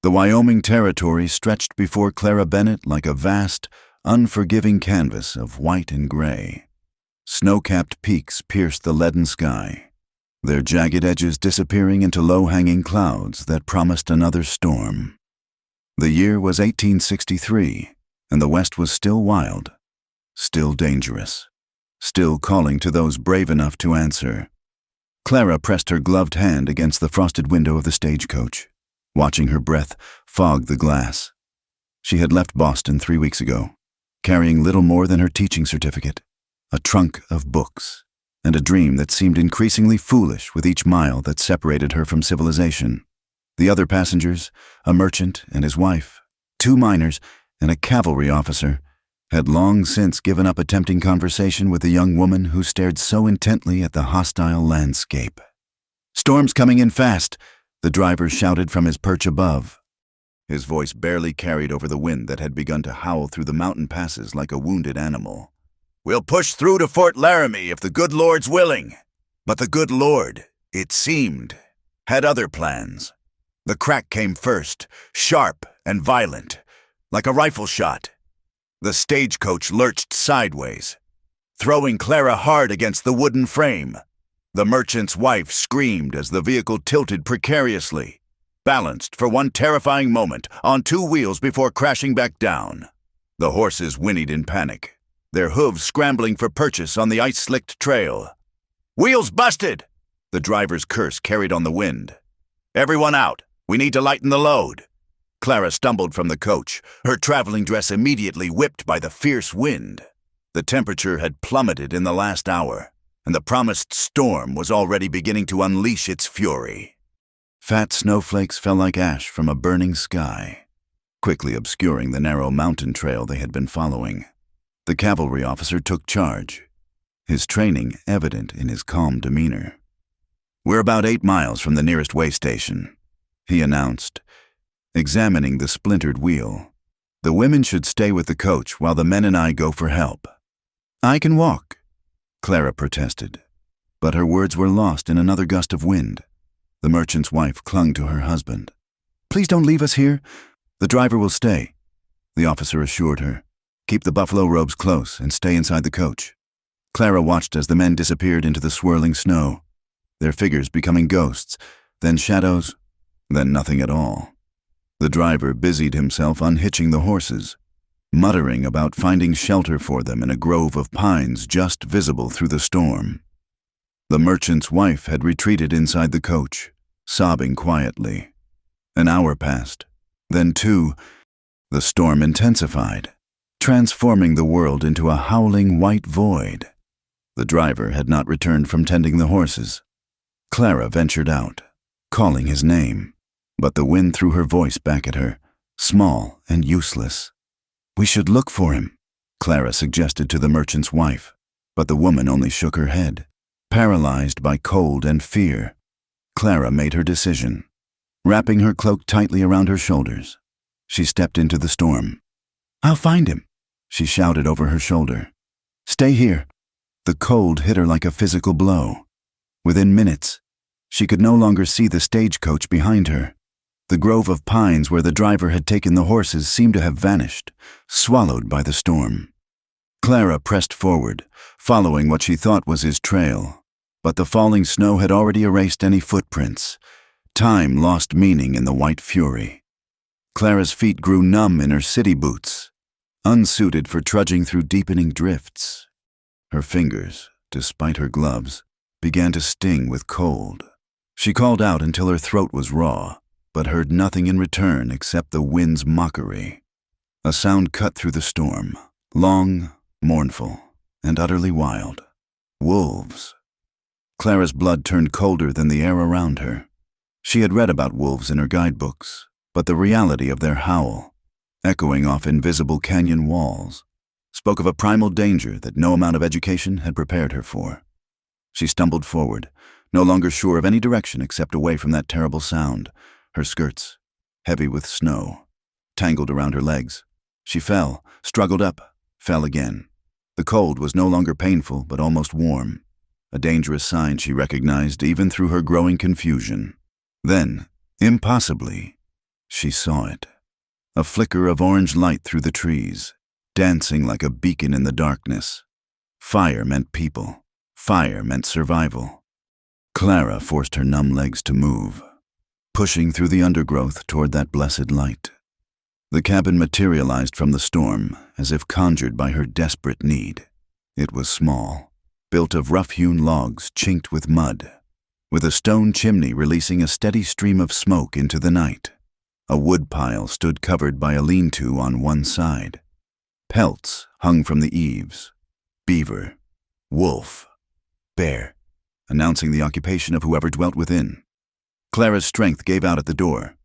The Wyoming Territory stretched before Clara Bennett like a vast, unforgiving canvas of white and gray. Snow-capped peaks pierced the leaden sky, their jagged edges disappearing into low-hanging clouds that promised another storm. The year was 1863, and the West was still wild, still dangerous, still calling to those brave enough to answer. Clara pressed her gloved hand against the frosted window of the stagecoach, watching her breath fog the glass. She had left Boston 3 weeks ago, carrying little more than her teaching certificate, a trunk of books, and a dream that seemed increasingly foolish with each mile that separated her from civilization. The other passengers, a merchant and his wife, 2 miners, and a cavalry officer, had long since given up attempting conversation with the young woman who stared so intently at the hostile landscape. "Storm's coming in fast," the driver shouted from his perch above. His voice barely carried over the wind that had begun to howl through the mountain passes like a wounded animal. "We'll push through to Fort Laramie if the good Lord's willing." But the good Lord, it seemed, had other plans. The crack came first, sharp and violent, like a rifle shot. The stagecoach lurched sideways, throwing Clara hard against the wooden frame. The merchant's wife screamed as the vehicle tilted precariously, balanced for one terrifying moment on 2 wheels before crashing back down. The horses whinnied in panic, their hooves scrambling for purchase on the ice-slicked trail. "Wheels busted!" The driver's curse carried on the wind. "Everyone out! We need to lighten the load." Clara stumbled from the coach, her traveling dress immediately whipped by the fierce wind. The temperature had plummeted in the last hour, and the promised storm was already beginning to unleash its fury. Fat snowflakes fell like ash from a burning sky, quickly obscuring the narrow mountain trail they had been following. The cavalry officer took charge, his training evident in his calm demeanor. "We're about 8 miles from the nearest way station," he announced, examining the splintered wheel. "The women should stay with the coach while the men and I go for help." "I can walk," Clara protested, but her words were lost in another gust of wind. The merchant's wife clung to her husband. "Please don't leave us here. The driver will stay," the officer assured her. "Keep the buffalo robes close and stay inside the coach." Clara watched as the men disappeared into the swirling snow, their figures becoming ghosts, then shadows, then nothing at all. The driver busied himself unhitching the horses, muttering about finding shelter for them in a grove of pines just visible through the storm. The merchant's wife had retreated inside the coach, sobbing quietly. An hour passed, then 2. The storm intensified, transforming the world into a howling white void. The driver had not returned from tending the horses. Clara ventured out, calling his name, but the wind threw her voice back at her, small and useless. "We should look for him," Clara suggested to the merchant's wife, but the woman only shook her head, paralyzed by cold and fear. Clara made her decision. Wrapping her cloak tightly around her shoulders, she stepped into the storm. "I'll find him," she shouted over her shoulder. "Stay here." The cold hit her like a physical blow. Within minutes, she could no longer see the stagecoach behind her. The grove of pines where the driver had taken the horses seemed to have vanished, swallowed by the storm. Clara pressed forward, following what she thought was his trail, but the falling snow had already erased any footprints. Time lost meaning in the white fury. Clara's feet grew numb in her city boots, unsuited for trudging through deepening drifts. Her fingers, despite her gloves, began to sting with cold. She called out until her throat was raw, but heard nothing in return except the wind's mockery. A sound cut through the storm, long, mournful, and utterly wild. Wolves. Clara's blood turned colder than the air around her. She had read about wolves in her guidebooks, but the reality of their howl, echoing off invisible canyon walls, spoke of a primal danger that no amount of education had prepared her for. She stumbled forward, no longer sure of any direction except away from that terrible sound. Her skirts, heavy with snow, tangled around her legs. She fell, struggled up, fell again. The cold was no longer painful, but almost warm, a dangerous sign she recognized even through her growing confusion. Then, impossibly, she saw it. A flicker of orange light through the trees, dancing like a beacon in the darkness. Fire meant people. Fire meant survival. Clara forced her numb legs to move, pushing through the undergrowth toward that blessed light. The cabin materialized from the storm, as if conjured by her desperate need. It was small, built of rough-hewn logs chinked with mud, with a stone chimney releasing a steady stream of smoke into the night. A wood pile stood covered by a lean-to on one side. Pelts hung from the eaves. Beaver, wolf, bear, announcing the occupation of whoever dwelt within. Clara's strength gave out at the door.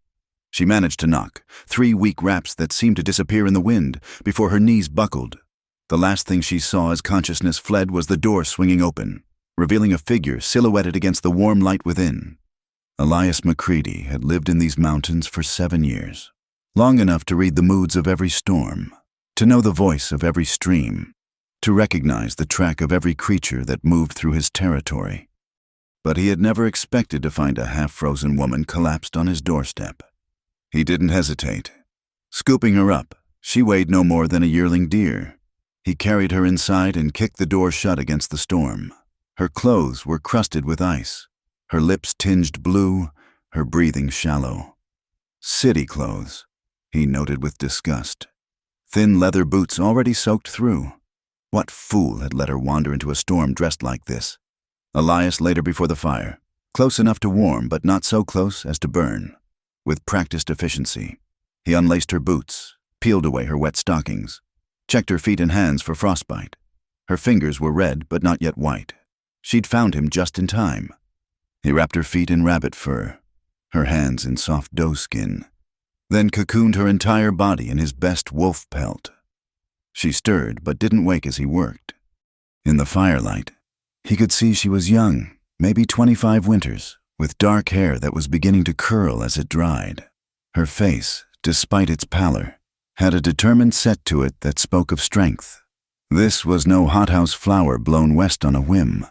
She managed to knock, 3 weak raps that seemed to disappear in the wind before her knees buckled. The last thing she saw as consciousness fled was the door swinging open, revealing a figure silhouetted against the warm light within. Elias McCready had lived in these mountains for 7 years, long enough to read the moods of every storm, to know the voice of every stream, to recognize the track of every creature that moved through his territory. But he had never expected to find a half-frozen woman collapsed on his doorstep. He didn't hesitate. Scooping her up, she weighed no more than a yearling deer. He carried her inside and kicked the door shut against the storm. Her clothes were crusted with ice, her lips tinged blue, her breathing shallow. City clothes, he noted with disgust. Thin leather boots already soaked through. What fool had let her wander into a storm dressed like this? Elias laid her before the fire, close enough to warm but not so close as to burn. With practiced efficiency, he unlaced her boots, peeled away her wet stockings, checked her feet and hands for frostbite. Her fingers were red but not yet white. She'd found him just in time. He wrapped her feet in rabbit fur, her hands in soft doe skin, then cocooned her entire body in his best wolf pelt. She stirred but didn't wake as he worked. In the firelight, he could see she was young, maybe 25 winters, with dark hair that was beginning to curl as it dried. Her face, despite its pallor, had a determined set to it that spoke of strength. This was no hothouse flower blown west on a whim.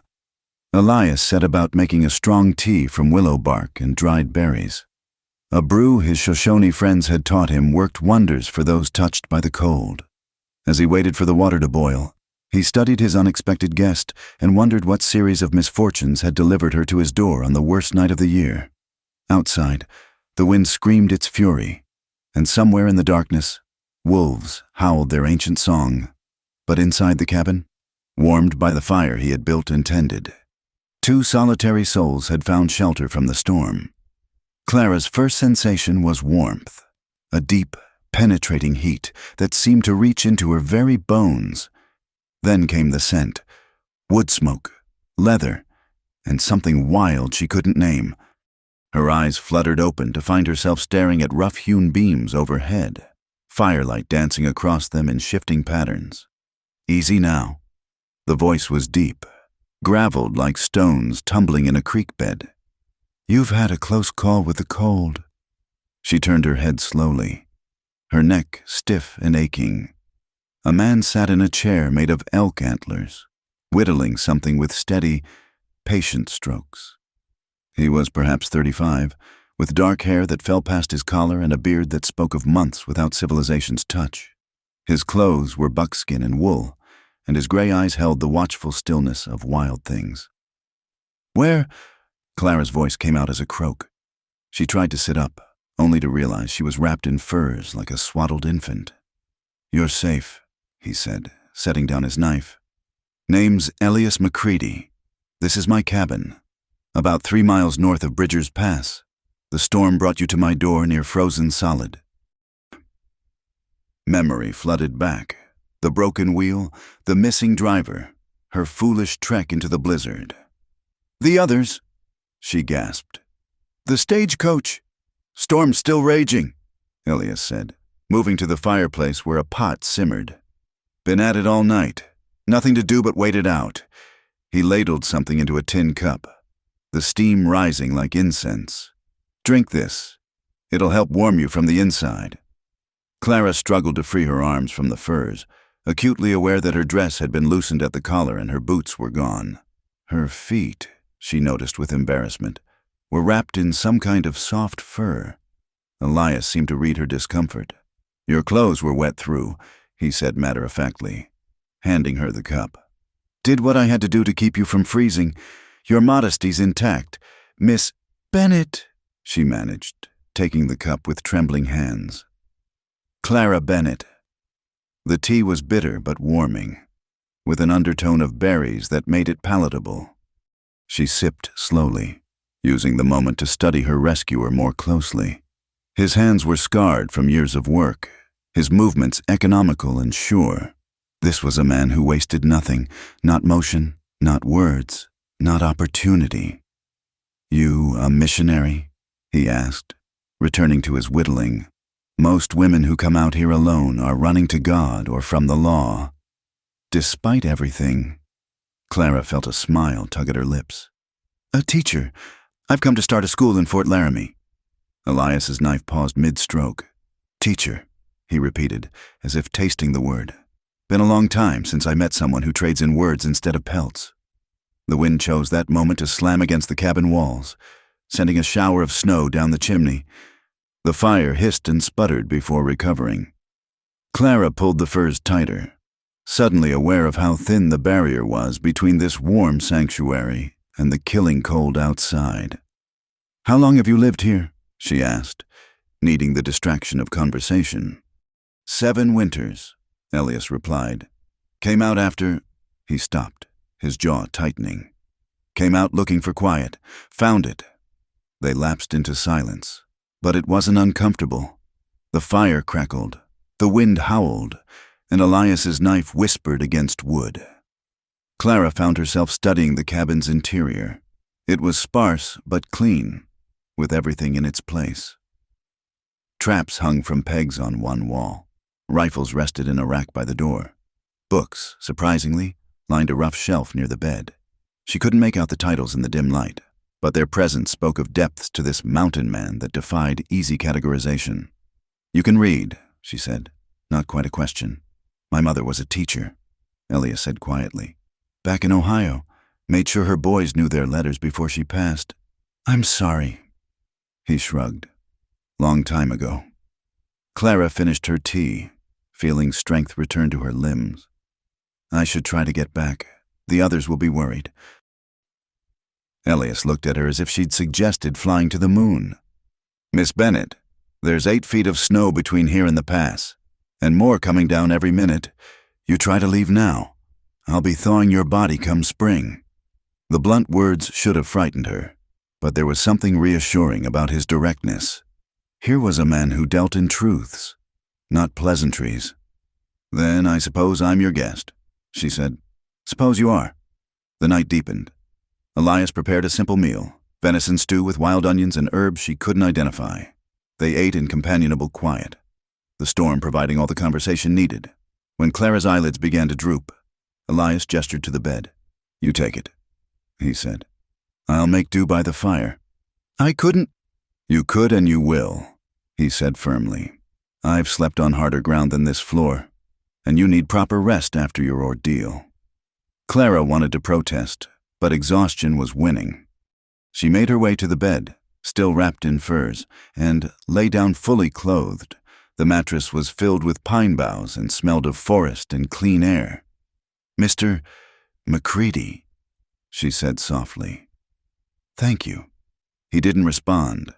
Elias set about making a strong tea from willow bark and dried berries. A brew his Shoshone friends had taught him worked wonders for those touched by the cold. As he waited for the water to boil, he studied his unexpected guest and wondered what series of misfortunes had delivered her to his door on the worst night of the year. Outside, the wind screamed its fury, and somewhere in the darkness, wolves howled their ancient song. But inside the cabin, warmed by the fire he had built and tended, 2 solitary souls had found shelter from the storm. Clara's first sensation was warmth, a deep, penetrating heat that seemed to reach into her very bones. Then came the scent, wood smoke, leather, and something wild she couldn't name. Her eyes fluttered open to find herself staring at rough-hewn beams overhead, firelight dancing across them in shifting patterns. Easy now. The voice was deep, graveled like stones tumbling in a creek bed. You've had a close call with the cold. She turned her head slowly, her neck stiff and aching. A man sat in a chair made of elk antlers, whittling something with steady, patient strokes. He was perhaps 35, with dark hair that fell past his collar and a beard that spoke of months without civilization's touch. His clothes were buckskin and wool, and his gray eyes held the watchful stillness of wild things. "Where?" Clara's voice came out as a croak. She tried to sit up, only to realize she was wrapped in furs like a swaddled infant. "You're safe," he said, setting down his knife. "Name's Elias McCready. This is my cabin, about 3 miles north of Bridger's Pass. The storm brought you to my door near Frozen Solid." Memory flooded back. The broken wheel, the missing driver, her foolish trek into the blizzard. "The others," she gasped. "The stagecoach." "Storm's still raging," Elias said, moving to the fireplace where a pot simmered. "Been at it all night. Nothing to do but wait it out." He ladled something into a tin cup, the steam rising like incense. "Drink this. It'll help warm you from the inside." Clara struggled to free her arms from the furs, acutely aware that her dress had been loosened at the collar and her boots were gone. Her feet, she noticed with embarrassment, were wrapped in some kind of soft fur. Elias seemed to read her discomfort. "Your clothes were wet through," he said matter-of-factly, handing her the cup. "Did what I had to do to keep you from freezing. Your modesty's intact. Miss Bennett," she managed, taking the cup with trembling hands. "Clara Bennett." The tea was bitter but warming, with an undertone of berries that made it palatable. She sipped slowly, using the moment to study her rescuer more closely. His hands were scarred from years of work, his movements economical and sure. This was a man who wasted nothing, not motion, not words, not opportunity. "You a missionary?" he asked, returning to his whittling. "Most women who come out here alone are running to God or from the law." Despite everything, Clara felt a smile tug at her lips. "A teacher. I've come to start a school in Fort Laramie." Elias's knife paused mid-stroke. "Teacher," he repeated, as if tasting the word. "Been a long time since I met someone who trades in words instead of pelts." The wind chose that moment to slam against the cabin walls, sending a shower of snow down the chimney. The fire hissed and sputtered before recovering. Clara pulled the furs tighter, suddenly aware of how thin the barrier was between this warm sanctuary and the killing cold outside. "How long have you lived here?" she asked, needing the distraction of conversation. 7 winters, Elias replied. "Came out after—" He stopped, his jaw tightening. "Came out looking for quiet. Found it." They lapsed into silence, but it wasn't uncomfortable. The fire crackled, the wind howled, and Elias's knife whispered against wood. Clara found herself studying the cabin's interior. It was sparse but clean, with everything in its place. Traps hung from pegs on one wall. Rifles rested in a rack by the door. Books, surprisingly, lined a rough shelf near the bed. She couldn't make out the titles in the dim light, but their presence spoke of depths to this mountain man that defied easy categorization. "You can read," she said, not quite a question. "My mother was a teacher," Elias said quietly. "Back in Ohio. Made sure her boys knew their letters before she passed." "I'm sorry." He shrugged. "Long time ago." Clara finished her tea, feeling strength return to her limbs. "I should try to get back. The others will be worried." Elias looked at her as if she'd suggested flying to the moon. "Miss Bennett, there's 8 feet of snow between here and the pass, and more coming down every minute. You try to leave now. I'll be thawing your body come spring." The blunt words should have frightened her, but there was something reassuring about his directness. Here was a man who dealt in truths, not pleasantries. "Then I suppose I'm your guest," she said. "Suppose you are." The night deepened. Elias prepared a simple meal, venison stew with wild onions and herbs she couldn't identify. They ate in companionable quiet, the storm providing all the conversation needed. When Clara's eyelids began to droop, Elias gestured to the bed. "You take it," he said. "I'll make do by the fire." "I couldn't—" "You could and you will," he said firmly. "I've slept on harder ground than this floor, and you need proper rest after your ordeal." Clara wanted to protest, but exhaustion was winning. She made her way to the bed, still wrapped in furs, and lay down fully clothed. The mattress was filled with pine boughs and smelled of forest and clean air. "Mr. McCready," she said softly. "Thank you." He didn't respond,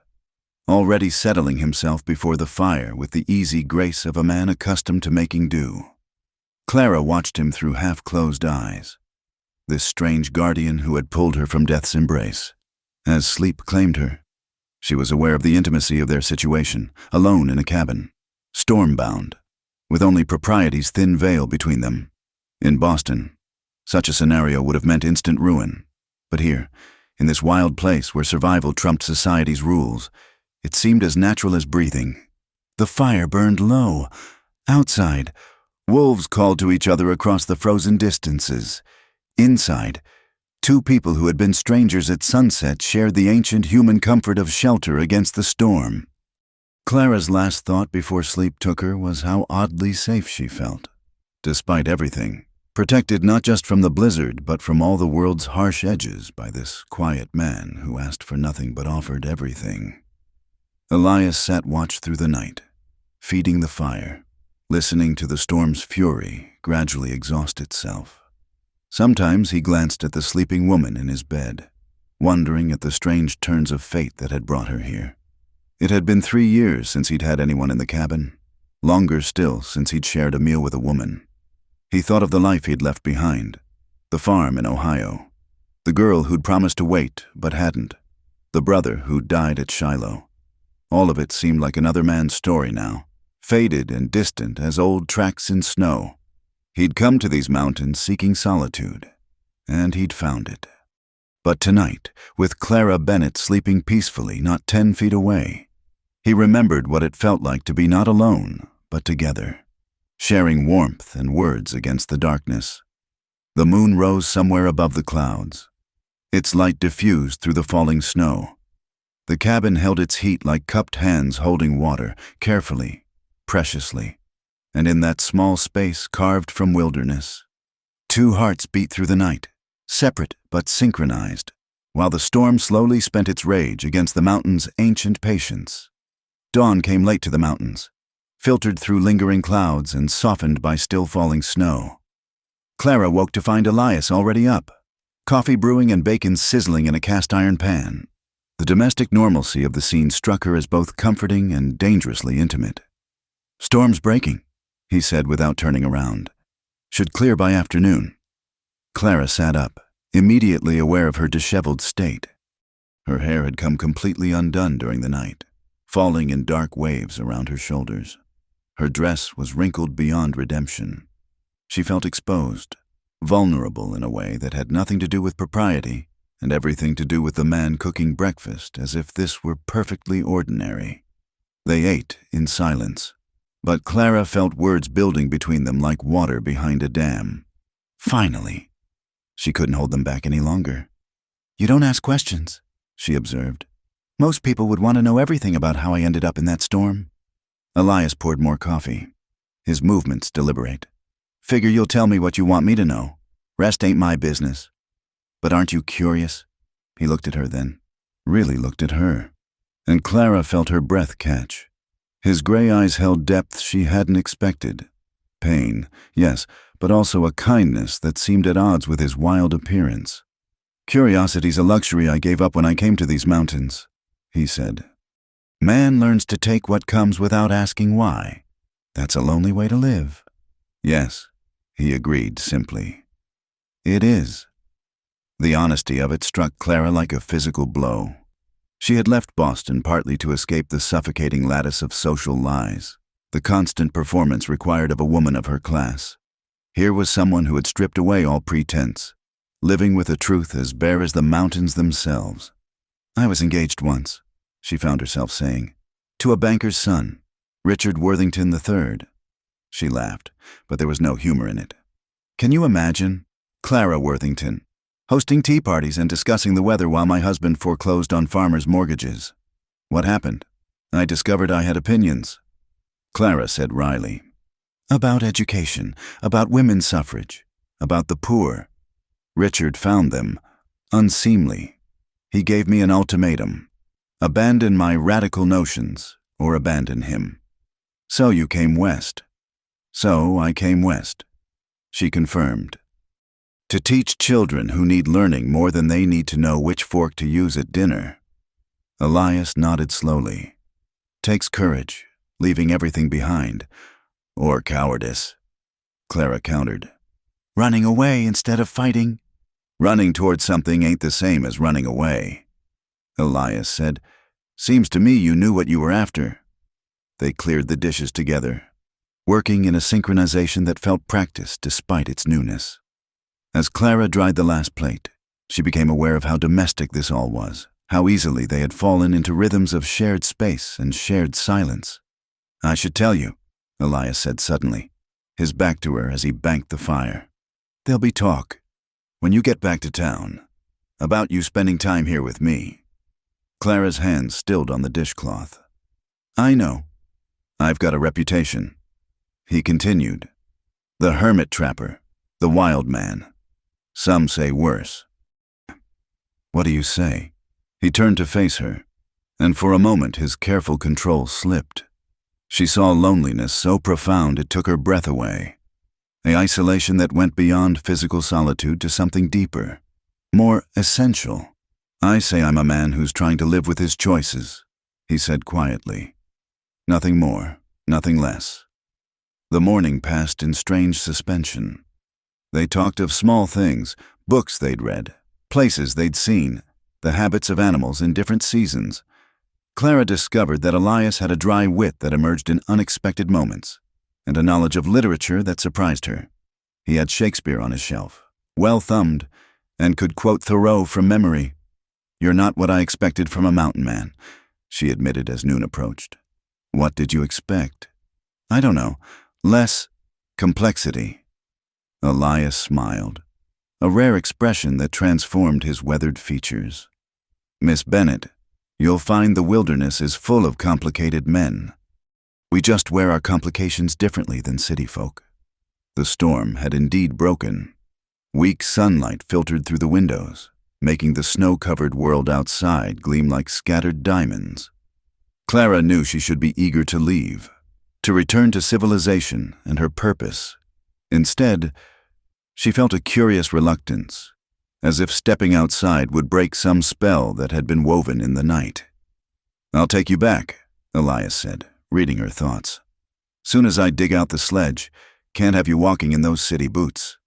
already settling himself before the fire with the easy grace of a man accustomed to making do. Clara watched him through half-closed eyes, this strange guardian who had pulled her from death's embrace. As sleep claimed her, she was aware of the intimacy of their situation, alone in a cabin, storm-bound, with only propriety's thin veil between them. In Boston, such a scenario would have meant instant ruin, but here, in this wild place where survival trumped society's rules, it seemed as natural as breathing. The fire burned low. Outside, wolves called to each other across the frozen distances. Inside, 2 people who had been strangers at sunset shared the ancient human comfort of shelter against the storm. Clara's last thought before sleep took her was how oddly safe she felt, despite everything, protected not just from the blizzard but from all the world's harsh edges by this quiet man who asked for nothing but offered everything. Elias sat watch through the night, feeding the fire, listening to the storm's fury gradually exhaust itself. Sometimes he glanced at the sleeping woman in his bed, wondering at the strange turns of fate that had brought her here. It had been 3 years since he'd had anyone in the cabin, longer still since he'd shared a meal with a woman. He thought of the life he'd left behind, the farm in Ohio, the girl who'd promised to wait but hadn't, the brother who'd died at Shiloh. All of it seemed like another man's story now, faded and distant as old tracks in snow. He'd come to these mountains seeking solitude, and he'd found it. But tonight, with Clara Bennett sleeping peacefully not 10 feet away, he remembered what it felt like to be not alone, but together, sharing warmth and words against the darkness. The moon rose somewhere above the clouds. Its light diffused through the falling snow. The cabin held its heat like cupped hands holding water, carefully, preciously, and in that small space carved from wilderness, 2 hearts beat through the night, separate but synchronized, while the storm slowly spent its rage against the mountain's ancient patience. Dawn came late to the mountains, filtered through lingering clouds and softened by still-falling snow. Clara woke to find Elias already up, coffee brewing and bacon sizzling in a cast-iron pan. The domestic normalcy of the scene struck her as both comforting and dangerously intimate. "Storm's breaking," he said without turning around. "Should clear by afternoon." Clara sat up, immediately aware of her disheveled state. Her hair had come completely undone during the night, falling in dark waves around her shoulders. Her dress was wrinkled beyond redemption. She felt exposed, vulnerable in a way that had nothing to do with propriety and everything to do with the man cooking breakfast, as if this were perfectly ordinary. They ate in silence, but Clara felt words building between them like water behind a dam. Finally! She couldn't hold them back any longer. "You don't ask questions," she observed. "Most people would want to know everything about how I ended up in that storm." Elias poured more coffee, his movements deliberate. "Figure you'll tell me what you want me to know. Rest ain't my business." "But aren't you curious?" He looked at her then, really looked at her, and Clara felt her breath catch. His gray eyes held depth she hadn't expected. Pain, yes, but also a kindness that seemed at odds with his wild appearance. "Curiosity's a luxury I gave up when I came to these mountains," he said. "Man learns to take what comes without asking why. That's a lonely way to live." "Yes," he agreed simply. "It is." The honesty of it struck Clara like a physical blow. She had left Boston partly to escape the suffocating lattice of social lies, the constant performance required of a woman of her class. Here was someone who had stripped away all pretense, living with a truth as bare as the mountains themselves. "I was engaged once," she found herself saying, "to a banker's son, Richard Worthington III. She laughed, but there was no humor in it. "Can you imagine? Clara Worthington, hosting tea parties and discussing the weather while my husband foreclosed on farmers' mortgages. What happened? I discovered I had opinions," Clara said wryly. "About education, about women's suffrage, about the poor. Richard found them unseemly. He gave me an ultimatum. Abandon my radical notions, or abandon him. So you came west." "So I came west," she confirmed. "To teach children who need learning more than they need to know which fork to use at dinner." Elias nodded slowly. "Takes courage, leaving everything behind. Or cowardice," Clara countered. "Running away instead of fighting?" "Running towards something ain't the same as running away," Elias said. "Seems to me you knew what you were after." They cleared the dishes together, working in a synchronization that felt practiced despite its newness. As Clara dried the last plate, she became aware of how domestic this all was, how easily they had fallen into rhythms of shared space and shared silence. "I should tell you," Elias said suddenly, his back to her as he banked the fire. "There'll be talk, when you get back to town, about you spending time here with me." Clara's hands stilled on the dishcloth. "I know. I've got a reputation," he continued. "The hermit trapper, the wild man. Some say worse." "What do you say?" He turned to face her, and for a moment his careful control slipped. She saw loneliness so profound it took her breath away, an isolation that went beyond physical solitude to something deeper, more essential. "I say I'm a man who's trying to live with his choices," he said quietly. Nothing more, nothing less. The morning passed in strange suspension. They talked of small things, books they'd read, places they'd seen, the habits of animals in different seasons. Clara discovered that Elias had a dry wit that emerged in unexpected moments, and a knowledge of literature that surprised her. He had Shakespeare on his shelf, well thumbed, and could quote Thoreau from memory. "You're not what I expected from a mountain man," she admitted as noon approached. "What did you expect?" "I don't know. Less complexity." Elias smiled, a rare expression that transformed his weathered features. "Miss Bennet, you'll find the wilderness is full of complicated men. We just wear our complications differently than city folk." The storm had indeed broken. Weak sunlight filtered through the windows, making the snow-covered world outside gleam like scattered diamonds. Clara knew she should be eager to leave, to return to civilization and her purpose. Instead, she felt a curious reluctance, as if stepping outside would break some spell that had been woven in the night. "I'll take you back," Elias said, reading her thoughts. "Soon as I dig out the sledge, can't have you walking in those city boots."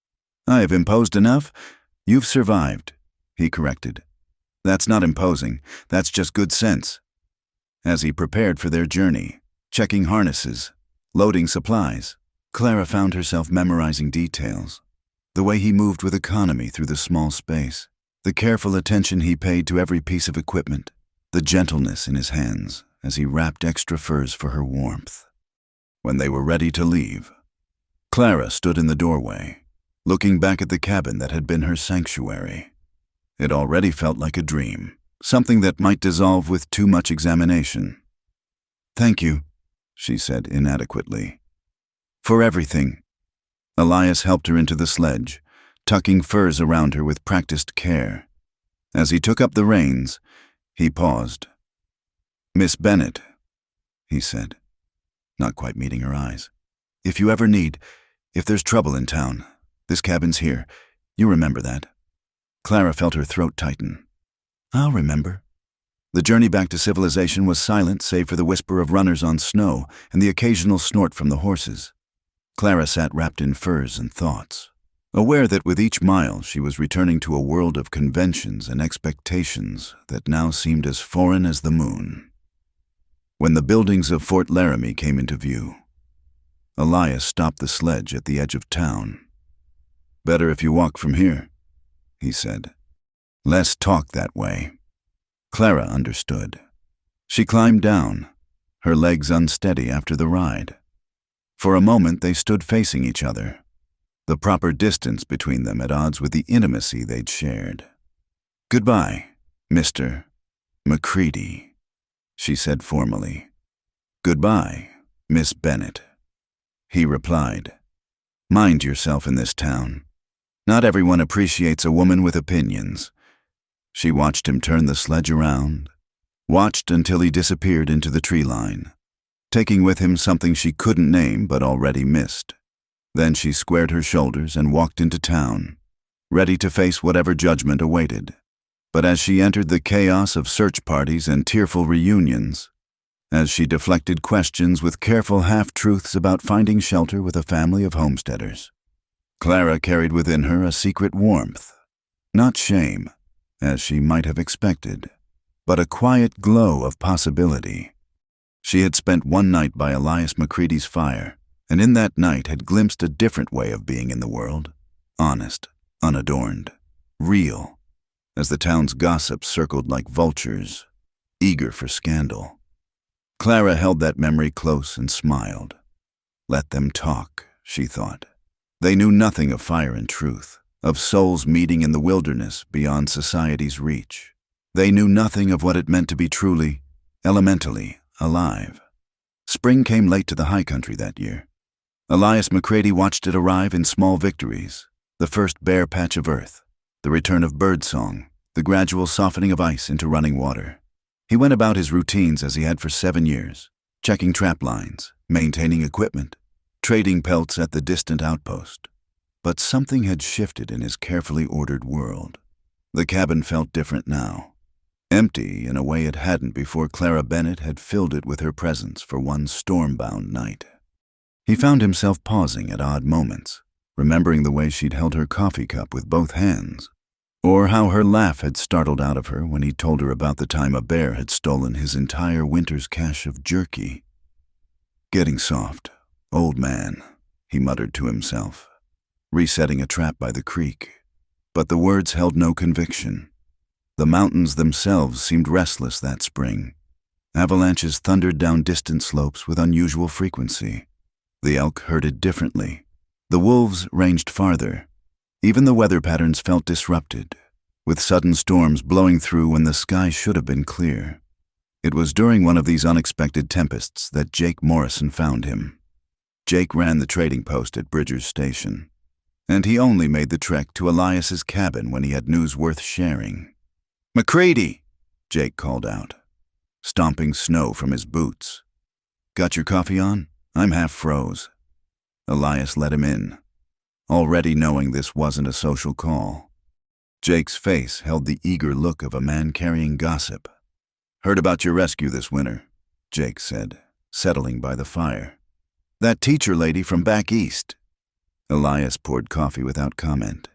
"I have imposed enough? You've survived," he corrected. "That's not imposing, that's just good sense." As he prepared for their journey, checking harnesses, loading supplies, Clara found herself memorizing details. The way he moved with economy through the small space, the careful attention he paid to every piece of equipment, the gentleness in his hands as he wrapped extra furs for her warmth. When they were ready to leave, Clara stood in the doorway, looking back at the cabin that had been her sanctuary. It already felt like a dream, something that might dissolve with too much examination. "Thank you," she said inadequately. "For everything." Elias helped her into the sledge, tucking furs around her with practiced care. As he took up the reins, he paused. "Miss Bennet," he said, not quite meeting her eyes. "If you ever need, if there's trouble in town, this cabin's here. You remember that." Clara felt her throat tighten. "I'll remember." The journey back to civilization was silent save for the whisper of runners on snow and the occasional snort from the horses. Clara sat wrapped in furs and thoughts, aware that with each mile she was returning to a world of conventions and expectations that now seemed as foreign as the moon. When the buildings of Fort Laramie came into view, Elias stopped the sledge at the edge of town. "Better if you walk from here," he said. "Less talk that way." Clara understood. She climbed down, her legs unsteady after the ride. For a moment they stood facing each other, the proper distance between them at odds with the intimacy they'd shared. "Goodbye, Mr. Macready," she said formally. "Goodbye, Miss Bennet," he replied. "Mind yourself in this town. Not everyone appreciates a woman with opinions." She watched him turn the sledge around, watched until he disappeared into the tree line, taking with him something she couldn't name but already missed. Then she squared her shoulders and walked into town, ready to face whatever judgment awaited. But as she entered the chaos of search parties and tearful reunions, as she deflected questions with careful half-truths about finding shelter with a family of homesteaders, Clara carried within her a secret warmth, not shame, as she might have expected, but a quiet glow of possibility. She had spent one night by Elias Macready's fire, and in that night had glimpsed a different way of being in the world, honest, unadorned, real, as the town's gossips circled like vultures, eager for scandal. Clara held that memory close and smiled. Let them talk, she thought. They knew nothing of fire and truth, of souls meeting in the wilderness beyond society's reach. They knew nothing of what it meant to be truly, elementally alive. Spring came late to the high country that year. Elias Macready watched it arrive in small victories, the first bare patch of earth, the return of birdsong, the gradual softening of ice into running water. He went about his routines as he had for 7 years, checking trap lines, maintaining equipment, trading pelts at the distant outpost. But something had shifted in his carefully ordered world. The cabin felt different now. Empty in a way it hadn't before Clara Bennett had filled it with her presence for one storm-bound night. He found himself pausing at odd moments, remembering the way she'd held her coffee cup with both hands, or how her laugh had startled out of her when he told her about the time a bear had stolen his entire winter's cache of jerky. Getting soft, old man, he muttered to himself, resetting a trap by the creek. But the words held no conviction. The mountains themselves seemed restless that spring. Avalanches thundered down distant slopes with unusual frequency. The elk herded differently. The wolves ranged farther. Even the weather patterns felt disrupted, with sudden storms blowing through when the sky should have been clear. It was during one of these unexpected tempests that Jake Morrison found him. Jake ran the trading post at Bridger's Station, and he only made the trek to Elias's cabin when he had news worth sharing. "McCready!" Jake called out, stomping snow from his boots. "Got your coffee on? I'm half froze." Elias let him in, already knowing this wasn't a social call. Jake's face held the eager look of a man carrying gossip. "Heard about your rescue this winter," Jake said, settling by the fire. "That teacher lady from back east." Elias poured coffee without comment.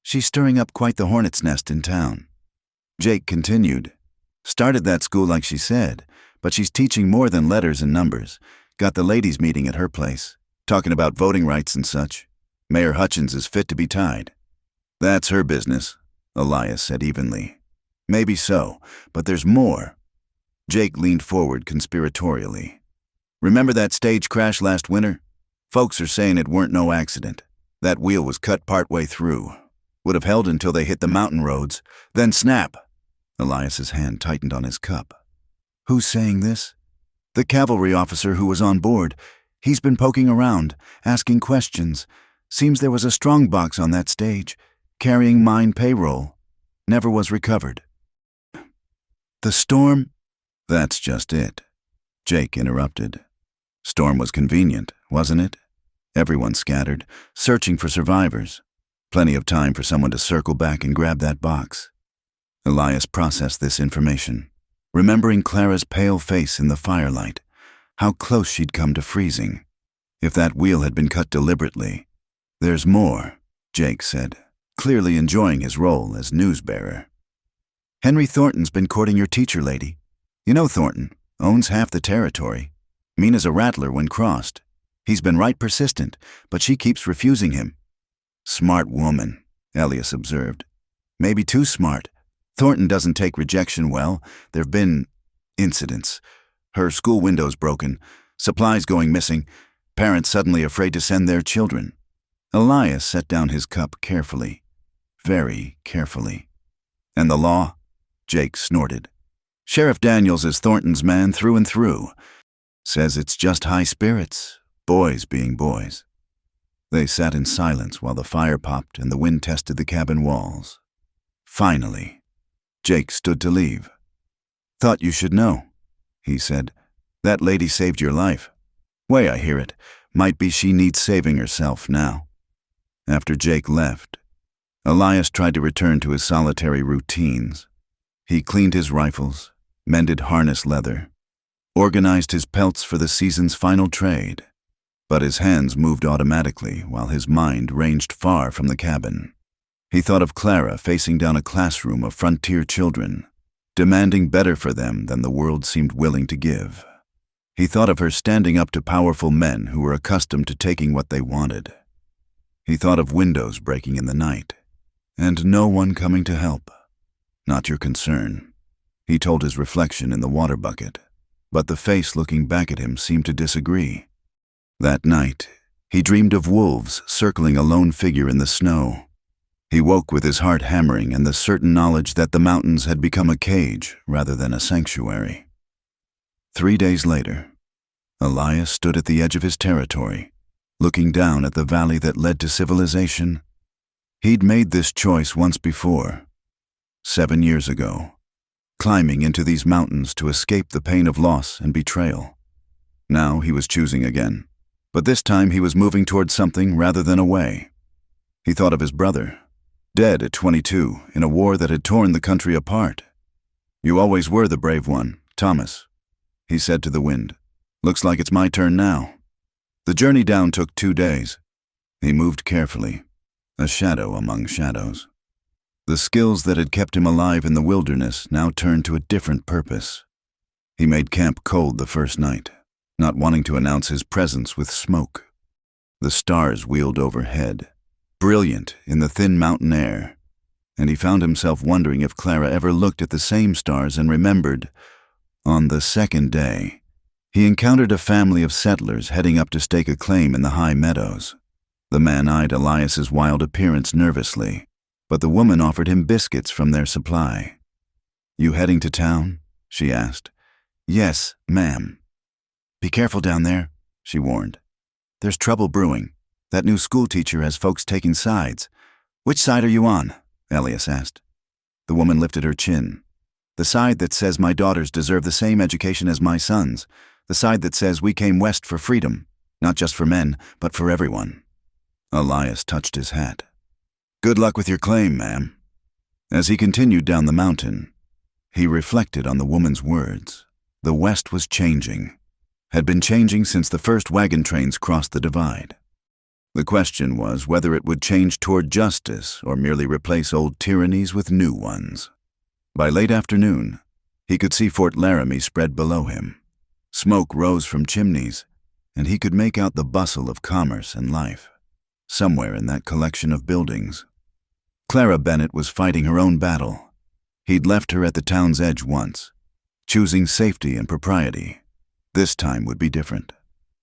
"She's stirring up quite the hornet's nest in town." Jake continued. "Started that school like she said, but she's teaching more than letters and numbers. Got the ladies meeting at her place, talking about voting rights and such. Mayor Hutchins is fit to be tied." "That's her business," Elias said evenly. "Maybe so, but there's more." Jake leaned forward conspiratorially. "Remember that stage crash last winter? Folks are saying it weren't no accident. That wheel was cut partway through. Would have held until they hit the mountain roads, then snap." Elias's hand tightened on his cup. "Who's saying this?" "The cavalry officer who was on board. He's been poking around, asking questions. Seems there was a strong box on that stage, carrying mine payroll. Never was recovered." "The storm?" "That's just it," Jake interrupted. "Storm was convenient, wasn't it? Everyone scattered, searching for survivors. Plenty of time for someone to circle back and grab that box." Elias processed this information, remembering Clara's pale face in the firelight, how close she'd come to freezing. If that wheel had been cut deliberately. "There's more," Jake said, clearly enjoying his role as newsbearer. "Henry Thornton's been courting your teacher lady. You know Thornton, owns half the territory. Mean as a rattler when crossed. He's been right persistent, but she keeps refusing him." "Smart woman," Elias observed. "Maybe too smart. Thornton doesn't take rejection well. There've been incidents. Her school window's broken, supplies going missing, parents suddenly afraid to send their children." Elias set down his cup carefully, very carefully. "And the law?" Jake snorted. "Sheriff Daniels is Thornton's man through and through. Says it's just high spirits, boys being boys." They sat in silence while the fire popped and the wind tested the cabin walls. Finally, Jake stood to leave. "Thought you should know," he said. "That lady saved your life. Way I hear it, might be she needs saving herself now." After Jake left, Elias tried to return to his solitary routines. He cleaned his rifles, mended harness leather, organized his pelts for the season's final trade. But his hands moved automatically while his mind ranged far from the cabin. He thought of Clara facing down a classroom of frontier children, demanding better for them than the world seemed willing to give. He thought of her standing up to powerful men who were accustomed to taking what they wanted. He thought of windows breaking in the night, and no one coming to help. "Not your concern," he told his reflection in the water bucket, but the face looking back at him seemed to disagree. That night, he dreamed of wolves circling a lone figure in the snow. He woke with his heart hammering and the certain knowledge that the mountains had become a cage rather than a sanctuary. 3 days later, Elias stood at the edge of his territory, looking down at the valley that led to civilization. He'd made this choice once before, 7 years ago. climbing into these mountains to escape the pain of loss and betrayal. Now he was choosing again, but this time he was moving towards something rather than away. He thought of his brother, dead at 22 in a war that had torn the country apart. "You always were the brave one, Thomas," he said to the wind. "Looks like it's my turn now." The journey down took 2 days. He moved carefully, a shadow among shadows. The skills that had kept him alive in the wilderness now turned to a different purpose. He made camp cold the first night, not wanting to announce his presence with smoke. The stars wheeled overhead, brilliant in the thin mountain air, and he found himself wondering if Clara ever looked at the same stars and remembered. On the second day, he encountered a family of settlers heading up to stake a claim in the high meadows. The man eyed Elias's wild appearance nervously, but the woman offered him biscuits from their supply. "You heading to town?" she asked. "Yes, ma'am." "Be careful down there," she warned. "There's trouble brewing. That new school teacher has folks taking sides." "Which side are you on?" Elias asked. The woman lifted her chin. "The side that says my daughters deserve the same education as my sons. The side that says we came west for freedom, not just for men, but for everyone." Elias touched his hat. "Good luck with your claim, ma'am." As he continued down the mountain, he reflected on the woman's words. The West was changing, had been changing since the first wagon trains crossed the divide. The question was whether it would change toward justice or merely replace old tyrannies with new ones. By late afternoon, he could see Fort Laramie spread below him. Smoke rose from chimneys, and he could make out the bustle of commerce and life, somewhere in that collection of buildings. Clara Bennett was fighting her own battle. He'd left her at the town's edge once, choosing safety and propriety. This time would be different.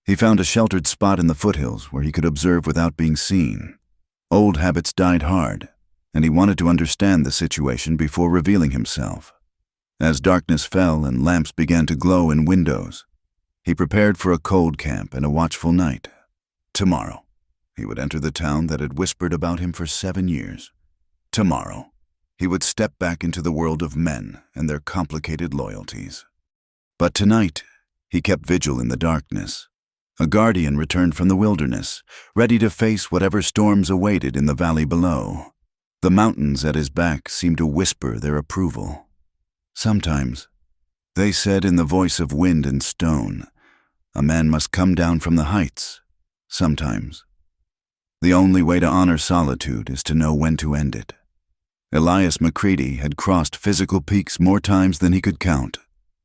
He found a sheltered spot in the foothills where he could observe without being seen. Old habits died hard, and he wanted to understand the situation before revealing himself. As darkness fell and lamps began to glow in windows, he prepared for a cold camp and a watchful night. Tomorrow, he would enter the town that had whispered about him for 7 years. Tomorrow, he would step back into the world of men and their complicated loyalties. But tonight, he kept vigil in the darkness. A guardian returned from the wilderness, ready to face whatever storms awaited in the valley below. The mountains at his back seemed to whisper their approval. Sometimes, they said in the voice of wind and stone, a man must come down from the heights. Sometimes, the only way to honor solitude is to know when to end it. Elias McCready had crossed physical peaks more times than he could count.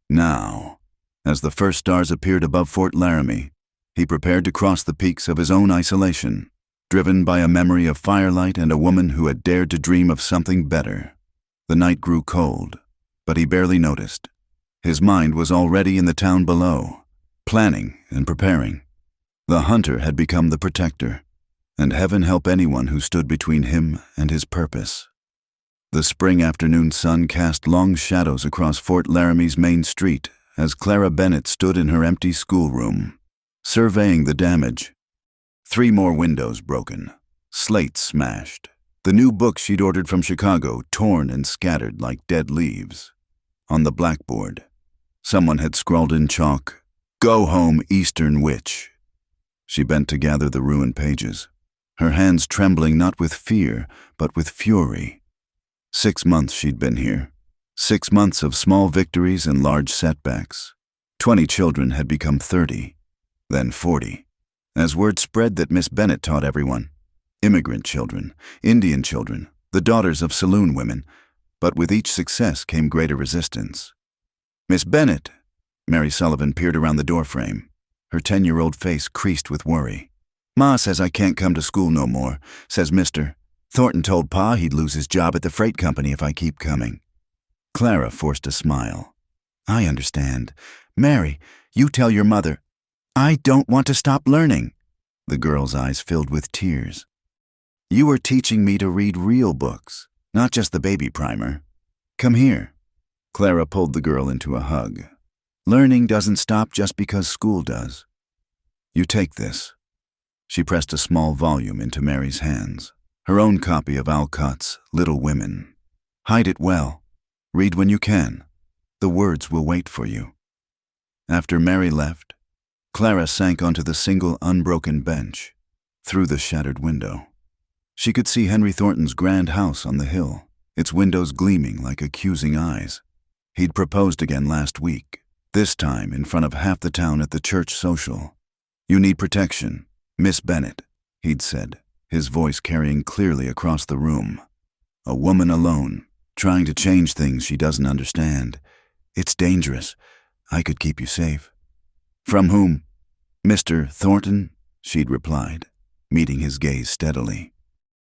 Now, as the first stars appeared above Fort Laramie, he prepared to cross the peaks of his own isolation, driven by a memory of firelight and a woman who had dared to dream of something better. The night grew cold, but he barely noticed. His mind was already in the town below, planning and preparing. The hunter had become the protector, and heaven help anyone who stood between him and his purpose. The spring afternoon sun cast long shadows across Fort Laramie's main street as Clara Bennett stood in her empty schoolroom, surveying the damage. 3 more windows broken, slates smashed, the new books she'd ordered from Chicago torn and scattered like dead leaves. On the blackboard, someone had scrawled in chalk, "Go home, Eastern Witch." She bent to gather the ruined pages, her hands trembling not with fear, but with fury. 6 months she'd been here. 6 months of small victories and large setbacks. 20 children had become 30, then 40. As word spread that Miss Bennett taught everyone. Immigrant children, Indian children, the daughters of saloon women. But with each success came greater resistance. "Miss Bennett!" Mary Sullivan peered around the doorframe, her 10-year-old face creased with worry. "Ma says I can't come to school no more, says Mr. Thornton told Pa he'd lose his job at the freight company if I keep coming." Clara forced a smile. "I understand. Mary, you tell your mother, I don't want to stop learning." The girl's eyes filled with tears. "You are teaching me to read real books, not just the baby primer. Come here." Clara pulled the girl into a hug. "Learning doesn't stop just because school does. You take this." She pressed a small volume into Mary's hands, her own copy of Alcott's Little Women. "Hide it well. Read when you can. The words will wait for you." After Mary left, Clara sank onto the single unbroken bench, through the shattered window. She could see Henry Thornton's grand house on the hill, its windows gleaming like accusing eyes. He'd proposed again last week, this time in front of half the town at the church social. "You need protection, Miss Bennet," he'd said, his voice carrying clearly across the room. "A woman alone, trying to change things she doesn't understand. It's dangerous. I could keep you safe." "From whom?" "Mr. Thornton," she'd replied, meeting his gaze steadily.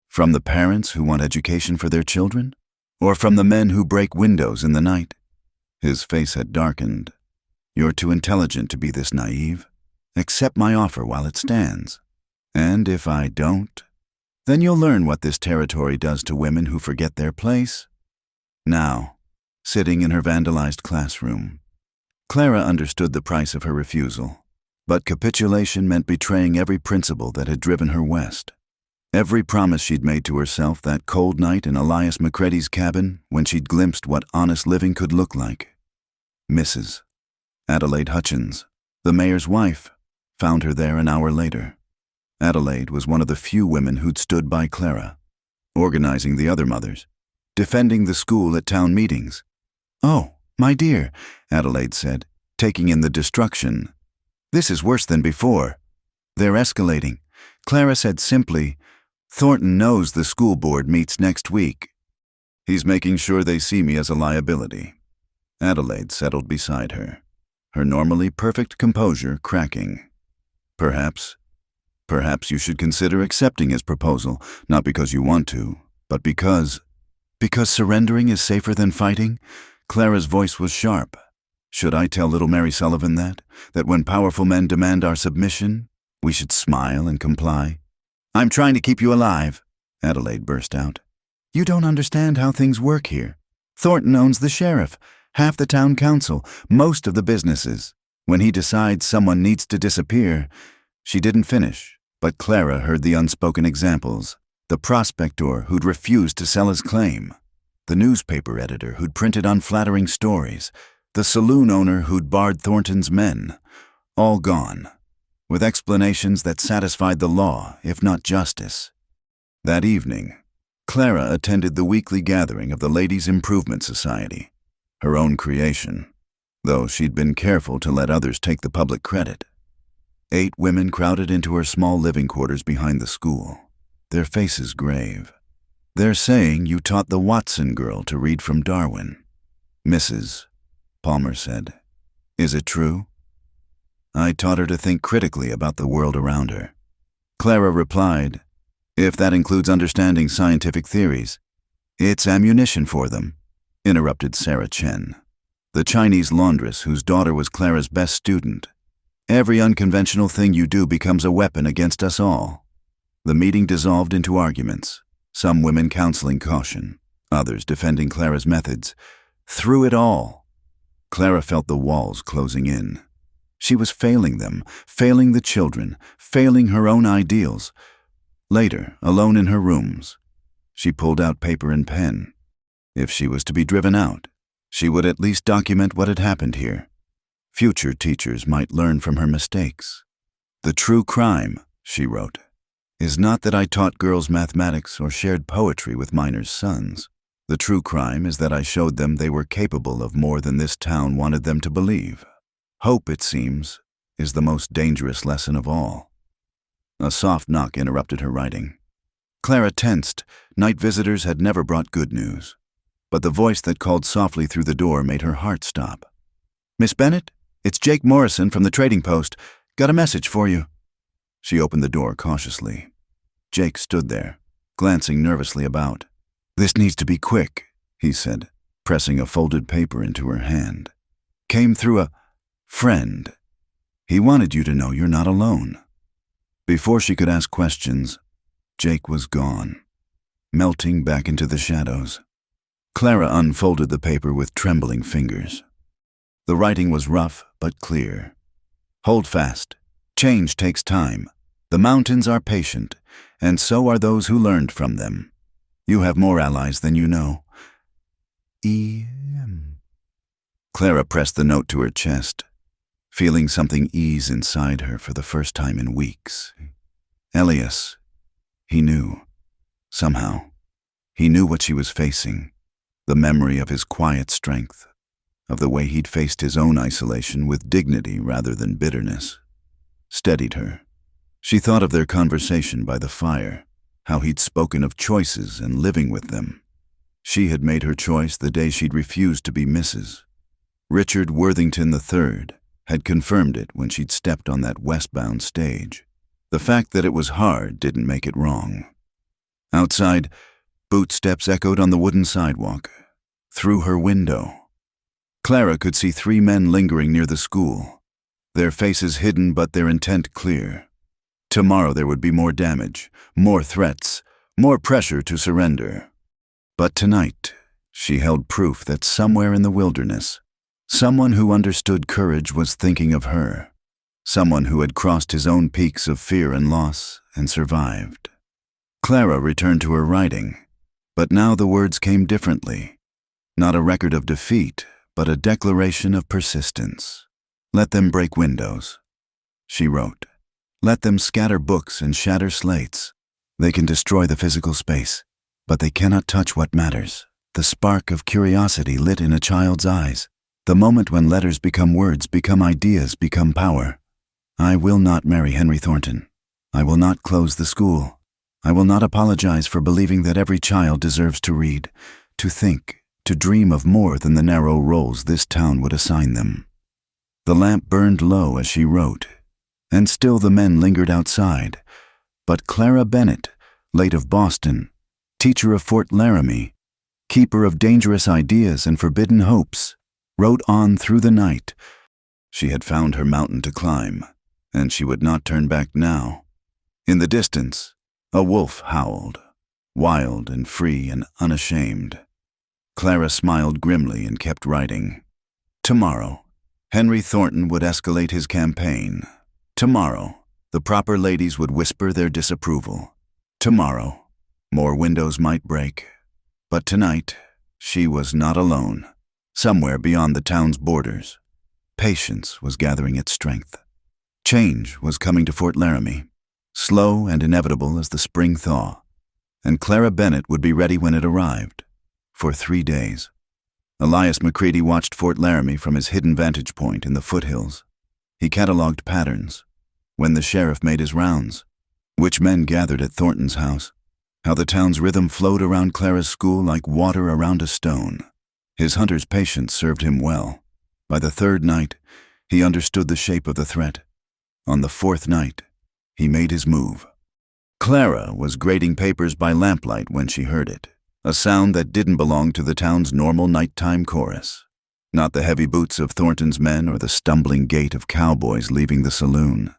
"From the parents who want education for their children? Or from the men who break windows in the night?" His face had darkened. "You're too intelligent to be this naive. Accept my offer while it stands. And if I don't, then you'll learn what this territory does to women who forget their place." Now, sitting in her vandalized classroom, Clara understood the price of her refusal, but capitulation meant betraying every principle that had driven her west. Every promise she'd made to herself that cold night in Elias Macready's cabin when she'd glimpsed what honest living could look like. Mrs. Adelaide Hutchins, the mayor's wife, found her there an hour later. Adelaide was one of the few women who'd stood by Clara, organizing the other mothers, defending the school at town meetings. "Oh, my dear," Adelaide said, taking in the destruction. "This is worse than before. They're escalating." Clara said simply, "Thornton knows the school board meets next week. He's making sure they see me as a liability." Adelaide settled beside her, her normally perfect composure cracking. Perhaps you should consider accepting his proposal, not because you want to, but because surrendering is safer than fighting?" Clara's voice was sharp. "Should I tell little Mary Sullivan that when powerful men demand our submission, we should smile and comply?" "I'm trying to keep you alive," Adelaide burst out. "You don't understand how things work here. Thornton owns the sheriff, half the town council, most of the businesses. When he decides someone needs to disappear—" She didn't finish, but Clara heard the unspoken examples. The prospector who'd refused to sell his claim, the newspaper editor who'd printed unflattering stories, the saloon owner who'd barred Thornton's men, all gone, with explanations that satisfied the law, if not justice. That evening, Clara attended the weekly gathering of the Ladies' Improvement Society, her own creation, though she'd been careful to let others take the public credit. 8 women crowded into her small living quarters behind the school, their faces grave. "They're saying you taught the Watson girl to read from Darwin." "Mrs. Palmer said, "Is it true?" "I taught her to think critically about the world around her." Clara replied, "If that includes understanding scientific theories." "It's ammunition for them," interrupted Sarah Chen, the Chinese laundress whose daughter was Clara's best student. "Every unconventional thing you do becomes a weapon against us all." The meeting dissolved into arguments, some women counseling caution, others defending Clara's methods. Through it all, Clara felt the walls closing in. She was failing them, failing the children, failing her own ideals. Later, alone in her rooms, she pulled out paper and pen. If she was to be driven out, she would at least document what had happened here. Future teachers might learn from her mistakes. "The true crime," she wrote, "is not that I taught girls mathematics or shared poetry with miners' sons. The true crime is that I showed them they were capable of more than this town wanted them to believe. Hope, it seems, is the most dangerous lesson of all." A soft knock interrupted her writing. Clara tensed. Night visitors had never brought good news. But the voice that called softly through the door made her heart stop. "Miss Bennet? It's Jake Morrison from the Trading Post. Got a message for you." She opened the door cautiously. Jake stood there, glancing nervously about. "This needs to be quick," he said, pressing a folded paper into her hand. "Came through a friend. He wanted you to know you're not alone." Before she could ask questions, Jake was gone, melting back into the shadows. Clara unfolded the paper with trembling fingers. The writing was rough but clear. "Hold fast. Change takes time. The mountains are patient, and so are those who learned from them. You have more allies than you know. E.M." Clara pressed the note to her chest, feeling something ease inside her for the first time in weeks. Elias, he knew. Somehow, he knew what she was facing, the memory of his quiet strength, of the way he'd faced his own isolation with dignity rather than bitterness. Steadied her. She thought of their conversation by the fire, how he'd spoken of choices and living with them. She had made her choice the day she'd refused to be Mrs. Richard Worthington III had confirmed it when she'd stepped on that westbound stage. The fact that it was hard didn't make it wrong. Outside, boot steps echoed on the wooden sidewalk. Through her window, Clara could see 3 men lingering near the school, their faces hidden but their intent clear. Tomorrow there would be more damage, more threats, more pressure to surrender. But tonight, she held proof that somewhere in the wilderness, someone who understood courage was thinking of her, someone who had crossed his own peaks of fear and loss and survived. Clara returned to her writing, but now the words came differently. Not a record of defeat, but a declaration of persistence. Let them break windows, she wrote. Let them scatter books and shatter slates. They can destroy the physical space, but they cannot touch what matters. The spark of curiosity lit in a child's eyes. The moment when letters become words, become ideas, become power. I will not marry Henry Thornton. I will not close the school. I will not apologize for believing that every child deserves to read, to think, to dream of more than the narrow roles this town would assign them. The lamp burned low as she wrote, and still the men lingered outside. But Clara Bennett, late of Boston, teacher of Fort Laramie, keeper of dangerous ideas and forbidden hopes, wrote on through the night. She had found her mountain to climb, and she would not turn back now. In the distance, a wolf howled, wild and free and unashamed. Clara smiled grimly and kept writing. Tomorrow, Henry Thornton would escalate his campaign. Tomorrow, the proper ladies would whisper their disapproval. Tomorrow, more windows might break. But tonight, she was not alone. Somewhere beyond the town's borders, patience was gathering its strength. Change was coming to Fort Laramie, slow and inevitable as the spring thaw, and Clara Bennett would be ready when it arrived, for 3 days. Elias McCready watched Fort Laramie from his hidden vantage point in the foothills. He cataloged patterns, when the sheriff made his rounds, which men gathered at Thornton's house, how the town's rhythm flowed around Clara's school like water around a stone. His hunter's patience served him well. By the 3rd night, he understood the shape of the threat. On the 4th night, he made his move. Clara was grading papers by lamplight when she heard it, a sound that didn't belong to the town's normal nighttime chorus. Not the heavy boots of Thornton's men or the stumbling gait of cowboys leaving the saloon.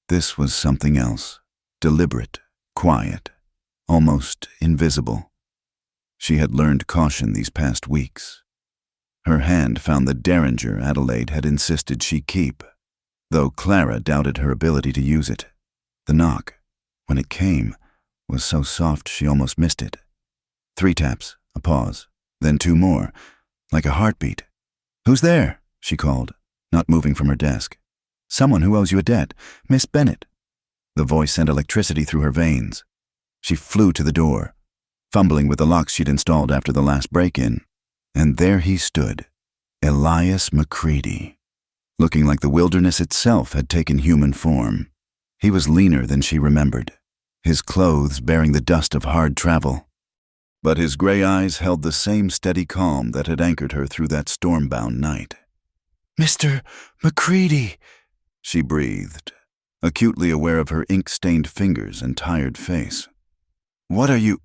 This was something else, deliberate, quiet, almost invisible. She had learned caution these past weeks. Her hand found the derringer Adelaide had insisted she keep, though Clara doubted her ability to use it. The knock, when it came, was so soft she almost missed it. 3 taps, a pause, then 2 more, like a heartbeat. "Who's there?" she called, not moving from her desk. "Someone who owes you a debt. Miss Bennett." The voice sent electricity through her veins. She flew to the door, fumbling with the locks she'd installed after the last break-in. And there he stood, Elias McCready, looking like the wilderness itself had taken human form. He was leaner than she remembered, his clothes bearing the dust of hard travel. But his gray eyes held the same steady calm that had anchored her through that storm-bound night. "Mr. McCready," she breathed, acutely aware of her ink-stained fingers and tired face. "What are you?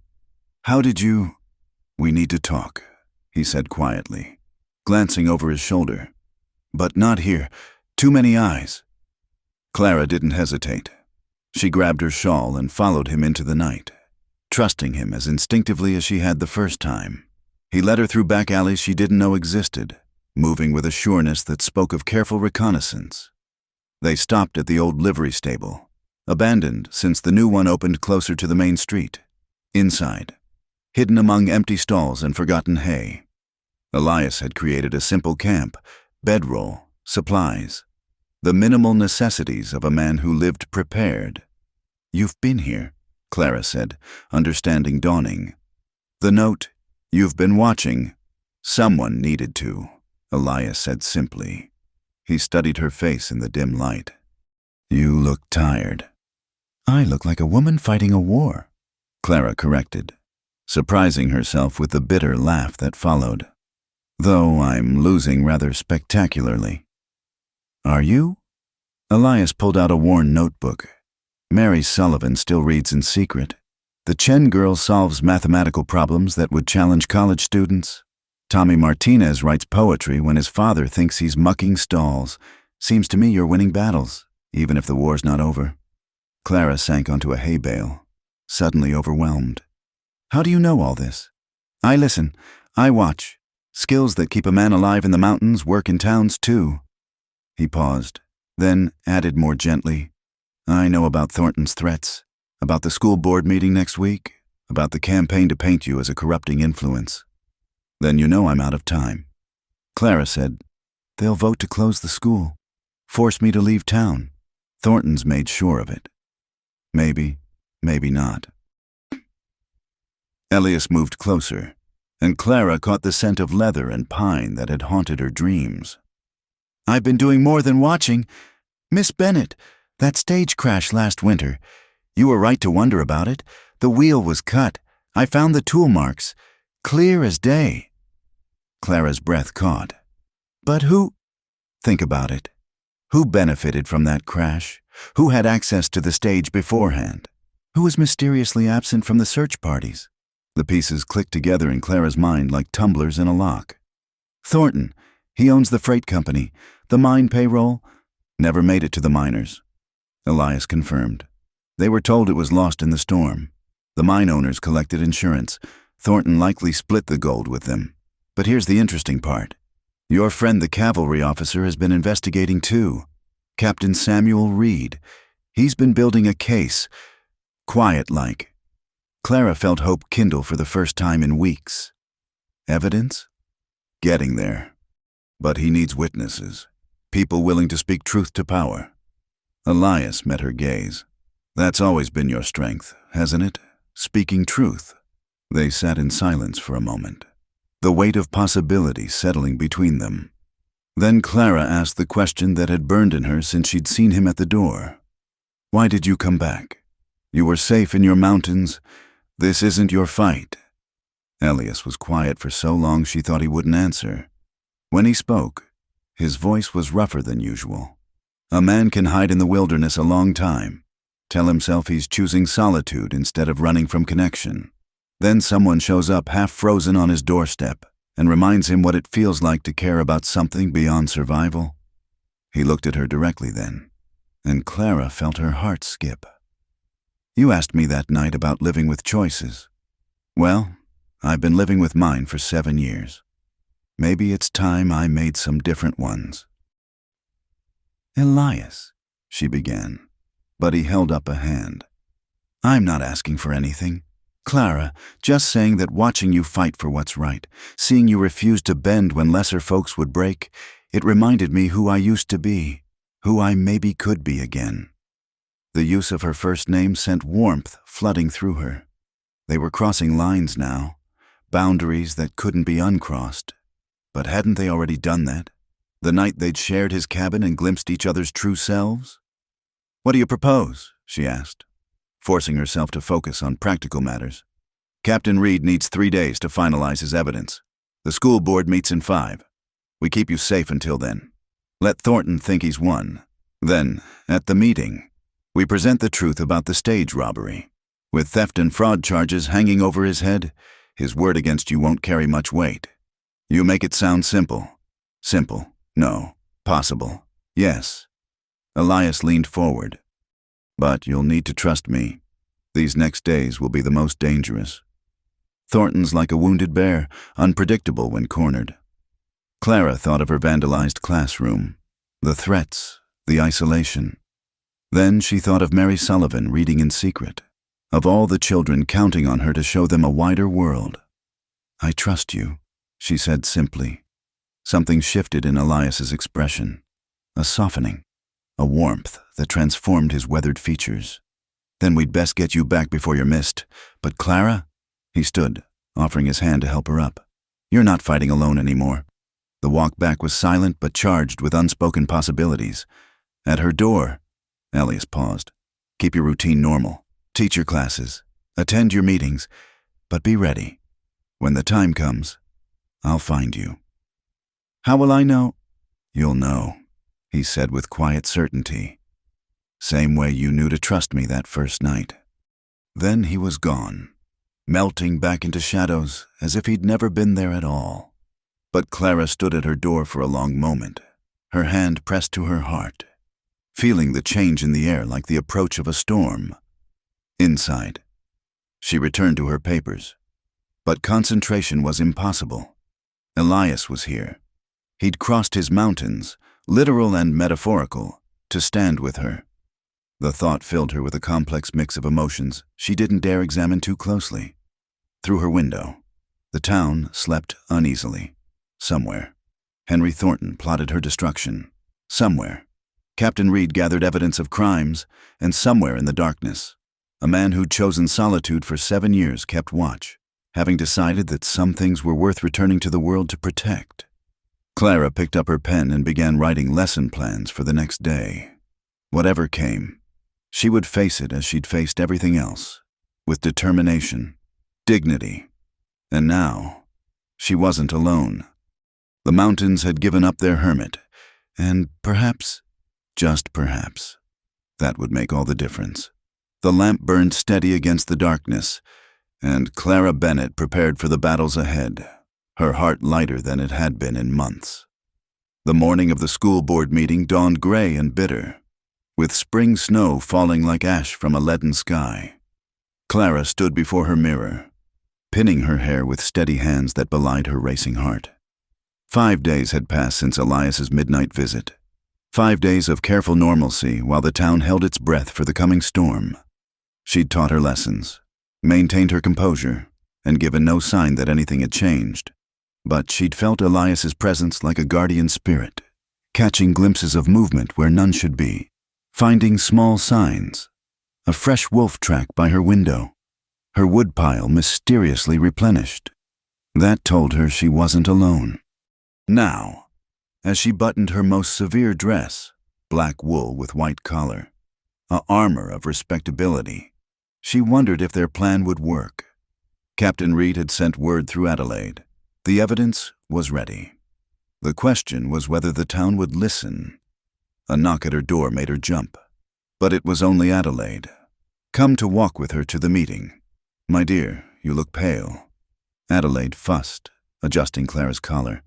How did you?" "We need to talk," he said quietly, glancing over his shoulder. "But not here. Too many eyes." Clara didn't hesitate. She grabbed her shawl and followed him into the night, trusting him as instinctively as she had the first time. He led her through back alleys she didn't know existed, moving with a sureness that spoke of careful reconnaissance. They stopped at the old livery stable, abandoned since the new one opened closer to the main street. Inside, hidden among empty stalls and forgotten hay, Elias had created a simple camp, bedroll, supplies, the minimal necessities of a man who lived prepared. "You've been here," Clara said, understanding dawning. The note, "You've been watching." "Someone needed to," Elias said simply. He studied her face in the dim light. "You look tired." "I look like a woman fighting a war," Clara corrected, surprising herself with the bitter laugh that followed. "Though I'm losing rather spectacularly." "Are you?" Elias pulled out a worn notebook. Mary Sullivan still reads in secret. The Chen girl solves mathematical problems that would challenge college students. Tommy Martinez writes poetry when his father thinks he's mucking stalls. Seems to me you're winning battles, even if the war's not over. Clara sank onto a hay bale, suddenly overwhelmed. "How do you know all this?" "I listen. I watch. Skills that keep a man alive in the mountains work in towns too." He paused, then added more gently, "I know about Thornton's threats, about the school board meeting next week, about the campaign to paint you as a corrupting influence." "Then you know I'm out of time." Clara said, "They'll vote to close the school, force me to leave town. Thornton's made sure of it." "Maybe, maybe not." Elias moved closer, and Clara caught the scent of leather and pine that had haunted her dreams. "I've been doing more than watching. Miss Bennett, that stage crash last winter. You were right to wonder about it. The wheel was cut. I found the tool marks, clear as day." Clara's breath caught. "But who—" "Think about it. Who benefited from that crash? Who had access to the stage beforehand? Who was mysteriously absent from the search parties?" The pieces clicked together in Clara's mind like tumblers in a lock. "Thornton. He owns the freight company. The mine payroll never made it to the miners." Elias confirmed. "They were told it was lost in the storm. The mine owners collected insurance. Thornton likely split the gold with them. But here's the interesting part. Your friend the cavalry officer has been investigating too. Captain Samuel Reed. He's been building a case. Quiet-like." Clara felt hope kindle for the first time in weeks. "Evidence?" "Getting there. But he needs witnesses. People willing to speak truth to power." Elias met her gaze. "That's always been your strength, hasn't it? Speaking truth." They sat in silence for a moment, the weight of possibility settling between them. Then Clara asked the question that had burned in her since she'd seen him at the door. "Why did you come back? You were safe in your mountains. This isn't your fight." Elias was quiet for so long she thought he wouldn't answer. When he spoke, his voice was rougher than usual. A man can hide in the wilderness a long time, tell himself he's choosing solitude instead of running from connection. Then someone shows up half frozen on his doorstep and reminds him what it feels like to care about something beyond survival. He looked at her directly then, and Clara felt her heart skip. "You asked me that night about living with choices. Well, I've been living with mine for 7 years. Maybe it's time I made some different ones." "Elias," she began, but he held up a hand. "I'm not asking for anything. Clara, just saying that watching you fight for what's right, seeing you refuse to bend when lesser folks would break, it reminded me who I used to be, who I maybe could be again." The use of her first name sent warmth flooding through her. They were crossing lines now, boundaries that couldn't be uncrossed. But hadn't they already done that, the night they'd shared his cabin and glimpsed each other's true selves? "What do you propose?" she asked, forcing herself to focus on practical matters. "Captain Reed needs 3 days to finalize his evidence. The school board meets in 5. We keep you safe until then. Let Thornton think he's won. Then, at the meeting, we present the truth about the stage robbery. With theft and fraud charges hanging over his head, his word against you won't carry much weight. You make it sound simple. Simple. No. Possible. Yes." Elias leaned forward. "But you'll need to trust me. These next days will be the most dangerous. Thornton's like a wounded bear, unpredictable when cornered." Clara thought of her vandalized classroom, the threats, the isolation. Then she thought of Mary Sullivan reading in secret, of all the children counting on her to show them a wider world. "I trust you," she said simply. Something shifted in Elias's expression, a softening, a warmth that transformed his weathered features. Then we'd best get you back before you're missed. But Clara? He stood, offering his hand to help her up. You're not fighting alone anymore. The walk back was silent but charged with unspoken possibilities. At her door, Elias paused. Keep your routine normal. Teach your classes. Attend your meetings. But be ready. When the time comes, I'll find you. How will I know? You'll know, he said with quiet certainty. Same way you knew to trust me that first night. Then he was gone, melting back into shadows as if he'd never been there at all. But Clara stood at her door for a long moment, her hand pressed to her heart, feeling the change in the air like the approach of a storm. Inside, she returned to her papers. But concentration was impossible. Elias was here. He'd crossed his mountains, literal and metaphorical, to stand with her. The thought filled her with a complex mix of emotions she didn't dare examine too closely. Through her window, the town slept uneasily. Somewhere, Henry Thornton plotted her destruction. Somewhere, Captain Reed gathered evidence of crimes, and somewhere in the darkness, a man who'd chosen solitude for 7 years kept watch, having decided that some things were worth returning to the world to protect. Clara picked up her pen and began writing lesson plans for the next day. Whatever came, she would face it as she'd faced everything else, with determination, dignity. And now, she wasn't alone. The mountains had given up their hermit, and perhaps, just perhaps, that would make all the difference. The lamp burned steady against the darkness, and Clara Bennett prepared for the battles ahead, her heart lighter than it had been in months. The morning of the school board meeting dawned gray and bitter, with spring snow falling like ash from a leaden sky. Clara stood before her mirror, pinning her hair with steady hands that belied her racing heart. 5 days had passed since Elias's midnight visit. 5 days of careful normalcy while the town held its breath for the coming storm. She'd taught her lessons, maintained her composure, and given no sign that anything had changed. But she'd felt Elias's presence like a guardian spirit, catching glimpses of movement where none should be, finding small signs, a fresh wolf track by her window, her woodpile mysteriously replenished. That told her she wasn't alone. Now, as she buttoned her most severe dress, black wool with white collar, a armor of respectability, she wondered if their plan would work. Captain Reed had sent word through Adelaide. The evidence was ready. The question was whether the town would listen. A knock at her door made her jump. But it was only Adelaide. Come to walk with her to the meeting. My dear, you look pale. Adelaide fussed, adjusting Clara's collar.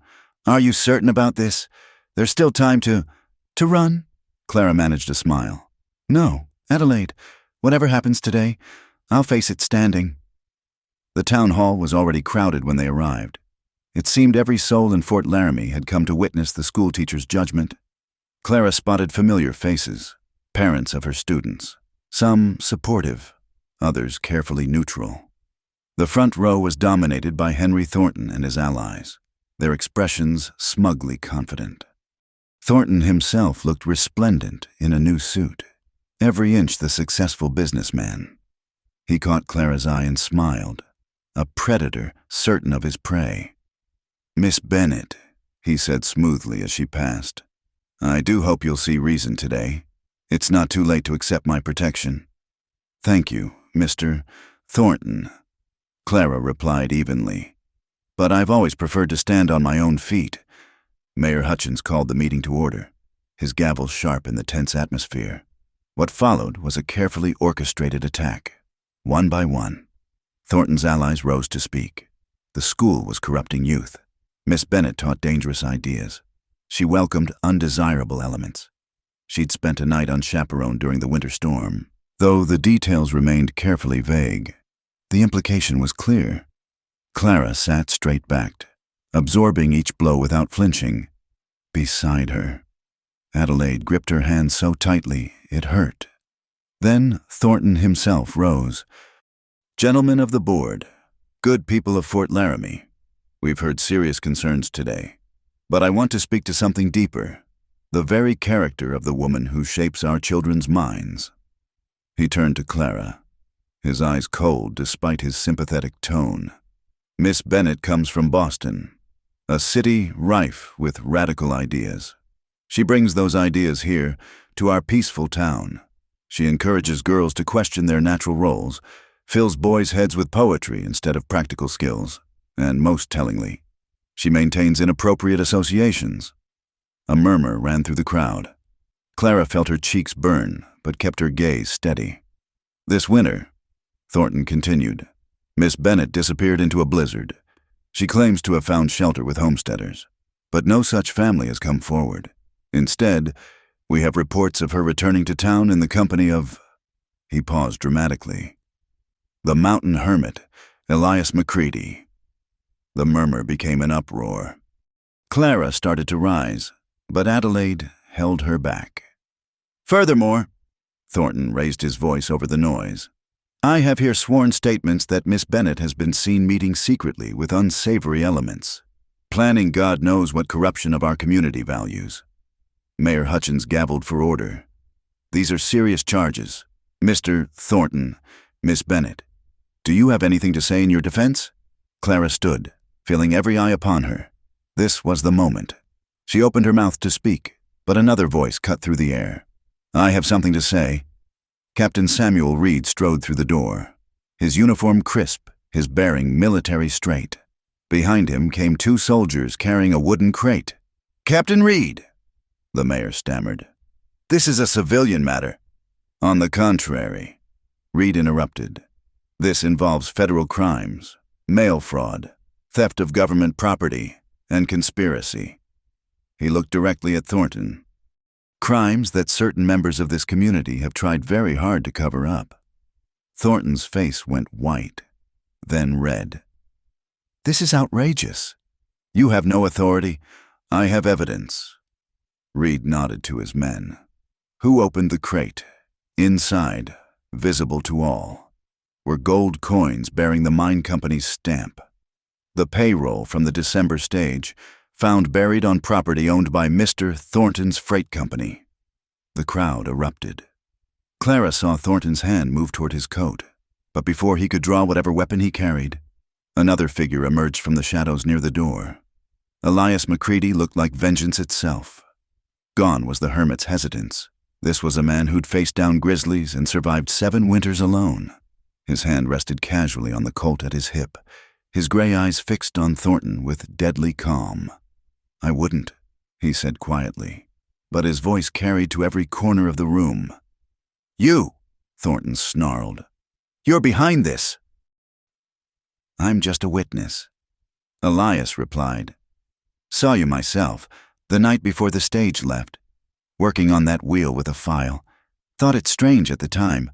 Are you certain about this? There's still time to run? Clara managed a smile. No, Adelaide, whatever happens today, I'll face it standing. The town hall was already crowded when they arrived. It seemed every soul in Fort Laramie had come to witness the schoolteacher's judgment. Clara spotted familiar faces, parents of her students, some supportive, others carefully neutral. The front row was dominated by Henry Thornton and his allies, their expressions smugly confident. Thornton himself looked resplendent in a new suit, every inch the successful businessman. He caught Clara's eye and smiled, a predator certain of his prey. Miss Bennett, he said smoothly as she passed, I do hope you'll see reason today. It's not too late to accept my protection. Thank you, Mr. Thornton, Clara replied evenly. But I've always preferred to stand on my own feet. Mayor Hutchins called the meeting to order, his gavel sharp in the tense atmosphere. What followed was a carefully orchestrated attack. One by one, Thornton's allies rose to speak. The school was corrupting youth. Miss Bennett taught dangerous ideas. She welcomed undesirable elements. She'd spent a night unchaperoned during the winter storm. Though the details remained carefully vague, the implication was clear. Clara sat straight-backed, absorbing each blow without flinching. Beside her, Adelaide gripped her hand so tightly it hurt. Then Thornton himself rose. Gentlemen of the board, good people of Fort Laramie, We've heard serious concerns today, but I want to speak to something deeper, the very character of the woman who shapes our children's minds." He turned to Clara, his eyes cold despite his sympathetic tone. "Miss Bennett comes from Boston, a city rife with radical ideas. She brings those ideas here to our peaceful town. She encourages girls to question their natural roles, fills boys' heads with poetry instead of practical skills, and most tellingly, she maintains inappropriate associations." A murmur ran through the crowd. Clara felt her cheeks burn, but kept her gaze steady. "This winter," Thornton continued, "Miss Bennett disappeared into a blizzard. She claims to have found shelter with homesteaders, but no such family has come forward. Instead, we have reports of her returning to town in the company of—" He paused dramatically. "The mountain hermit, Elias McCready." The murmur became an uproar. Clara started to rise, but Adelaide held her back. "Furthermore," Thornton raised his voice over the noise, "I have here sworn statements that Miss Bennett has been seen meeting secretly with unsavory elements, planning God knows what corruption of our community values." Mayor Hutchins gavelled for order. "These are serious charges. Mr. Thornton, Miss Bennett, do you have anything to say in your defense?" Clara stood, feeling every eye upon her. This was the moment. She opened her mouth to speak, but another voice cut through the air. "I have something to say." Captain Samuel Reed strode through the door, his uniform crisp, his bearing military straight. Behind him came two soldiers carrying a wooden crate. "Captain Reed," the mayor stammered, "this is a civilian matter." "On the contrary," Reed interrupted, "this involves federal crimes, mail fraud, theft of government property, and conspiracy." He looked directly at Thornton. "Crimes that certain members of this community have tried very hard to cover up." Thornton's face went white, then red. "This is outrageous. You have no authority. I have evidence." Reed nodded to his men. "Who opened the crate? Inside, visible to all, were gold coins bearing the mine company's stamp. The payroll from the December stage, found buried on property owned by Mr. Thornton's freight company." The crowd erupted. Clara saw Thornton's hand move toward his coat, but before he could draw whatever weapon he carried, another figure emerged from the shadows near the door. Elias McCready looked like vengeance itself. Gone was the hermit's hesitance. This was a man who'd faced down grizzlies and survived 7 winters alone. His hand rested casually on the Colt at his hip, his gray eyes fixed on Thornton with deadly calm. "I wouldn't," he said quietly, but his voice carried to every corner of the room. "You," Thornton snarled. "You're behind this." "I'm just a witness," Elias replied. "Saw you myself, the night before the stage left, working on that wheel with a file. Thought it strange at the time.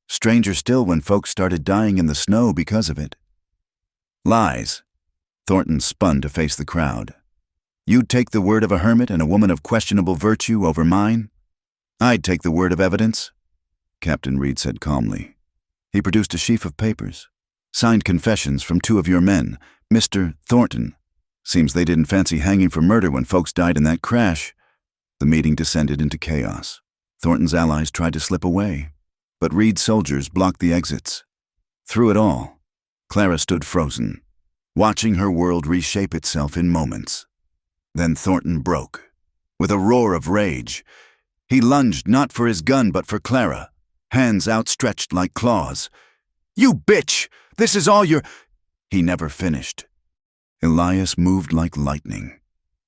Stranger still when folks started dying in the snow because of it." "Lies." Thornton spun to face the crowd. "You'd take the word of a hermit and a woman of questionable virtue over mine?" "I'd take the word of evidence," Captain Reed said calmly. He produced a sheaf of papers. "Signed confessions from 2 of your men, Mr. Thornton. Seems they didn't fancy hanging for murder when folks died in that crash." The meeting descended into chaos. Thornton's allies tried to slip away, but Reed's soldiers blocked the exits. Through it all, Clara stood frozen, watching her world reshape itself in moments. Then Thornton broke. With a roar of rage, he lunged not for his gun but for Clara, hands outstretched like claws. "You bitch! This is all your—" He never finished. Elias moved like lightning,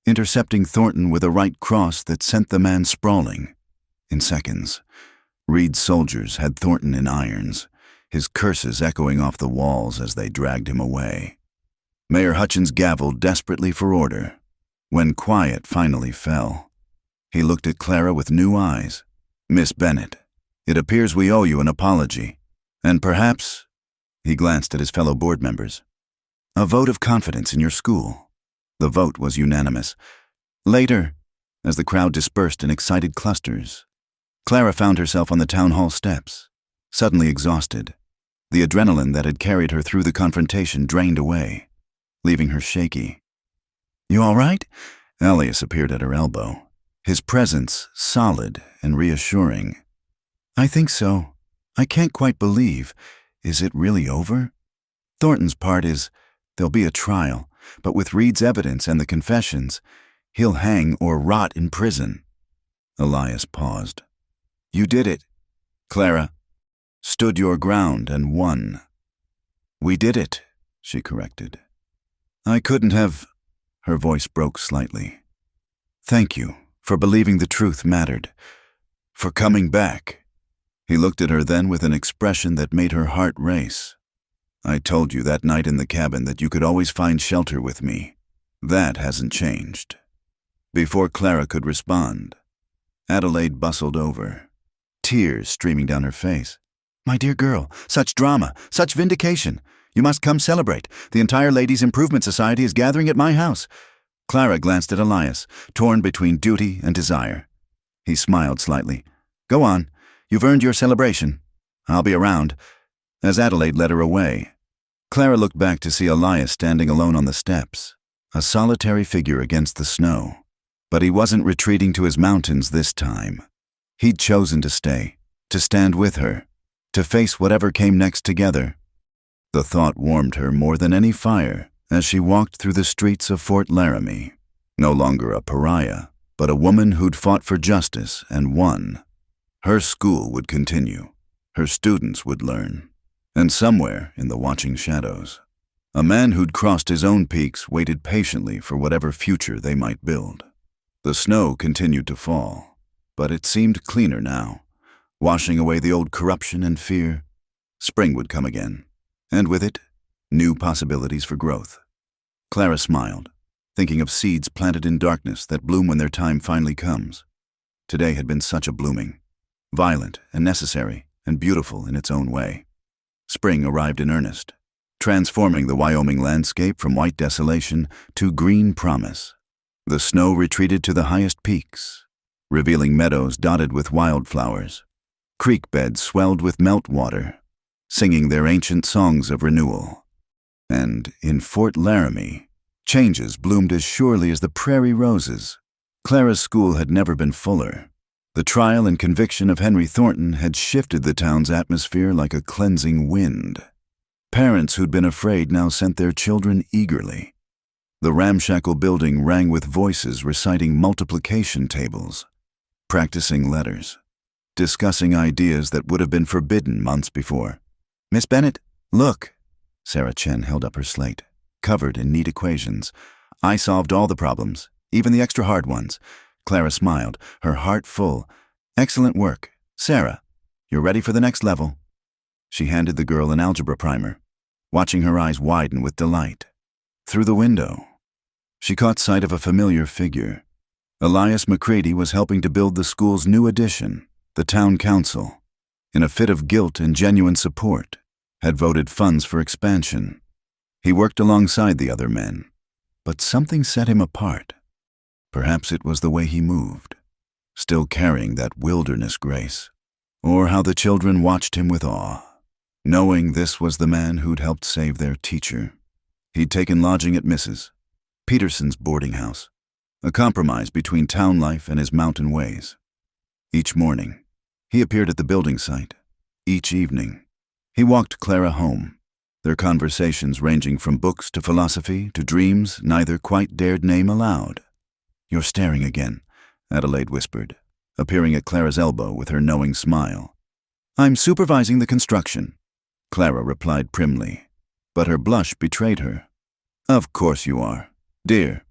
intercepting Thornton with a right cross that sent the man sprawling. In seconds, Reed's soldiers had Thornton in irons, his curses echoing off the walls as they dragged him away. Mayor Hutchins gavelled desperately for order. When quiet finally fell, he looked at Clara with new eyes. "Miss Bennett, it appears we owe you an apology, and perhaps," he glanced at his fellow board members, "a vote of confidence in your school." The vote was unanimous. Later, as the crowd dispersed in excited clusters, Clara found herself on the town hall steps, suddenly exhausted. The adrenaline that had carried her through the confrontation drained away. leaving her shaky. "You all right?" Elias appeared at her elbow, his presence solid and reassuring. "I think so. I can't quite believe. Is it really over? Thornton's part is there'll be a trial, but with Reed's evidence and the confessions, he'll hang or rot in prison." Elias paused. "You did it, Clara. Stood your ground and won." "We did it," she corrected. "I couldn't have—" Her voice broke slightly. "Thank you for believing the truth mattered. For coming back." He looked at her then with an expression that made her heart race. "I told you that night in the cabin that you could always find shelter with me. That hasn't changed." Before Clara could respond, Adelaide bustled over, tears streaming down her face. "My dear girl, such drama, such vindication. You must come celebrate. The entire Ladies' Improvement Society is gathering at my house." Clara glanced at Elias, torn between duty and desire. He smiled slightly. "Go on. You've earned your celebration. I'll be around." As Adelaide led her away, Clara looked back to see Elias standing alone on the steps, a solitary figure against the snow. But he wasn't retreating to his mountains this time. He'd chosen to stay, to stand with her, to face whatever came next together. The thought warmed her more than any fire as she walked through the streets of Fort Laramie, no longer a pariah, but a woman who'd fought for justice and won. Her school would continue, her students would learn, and somewhere in the watching shadows, a man who'd crossed his own peaks waited patiently for whatever future they might build. The snow continued to fall, but it seemed cleaner now, washing away the old corruption and fear. Spring would come again, and with it, new possibilities for growth. Clara smiled, thinking of seeds planted in darkness that bloom when their time finally comes. Today had been such a blooming, violent and necessary and beautiful in its own way. Spring arrived in earnest, transforming the Wyoming landscape from white desolation to green promise. The snow retreated to the highest peaks, revealing meadows dotted with wildflowers. Creek beds swelled with meltwater, singing their ancient songs of renewal. And in Fort Laramie, changes bloomed as surely as the prairie roses. Clara's school had never been fuller. The trial and conviction of Henry Thornton had shifted the town's atmosphere like a cleansing wind. Parents who'd been afraid now sent their children eagerly. The ramshackle building rang with voices reciting multiplication tables, practicing letters, discussing ideas that would have been forbidden months before. "Miss Bennett, look." Sarah Chen held up her slate, covered in neat equations. "I solved all the problems, even the extra hard ones." Clara smiled, her heart full. "Excellent work. Sarah, you're ready for the next level." She handed the girl an algebra primer, watching her eyes widen with delight. Through the window, she caught sight of a familiar figure. Elias McCready was helping to build the school's new addition. The town council, in a fit of guilt and genuine support, had voted funds for expansion. He worked alongside the other men, but something set him apart. Perhaps it was the way he moved, still carrying that wilderness grace, or how the children watched him with awe, knowing this was the man who'd helped save their teacher. He'd taken lodging at Mrs. Peterson's boarding house, a compromise between town life and his mountain ways. Each morning, he appeared at the building site. Each evening, he walked Clara home, their conversations ranging from books to philosophy to dreams neither quite dared name aloud. "You're staring again," Adelaide whispered, appearing at Clara's elbow with her knowing smile. "I'm supervising the construction," Clara replied primly, but her blush betrayed her. "Of course you are, dear.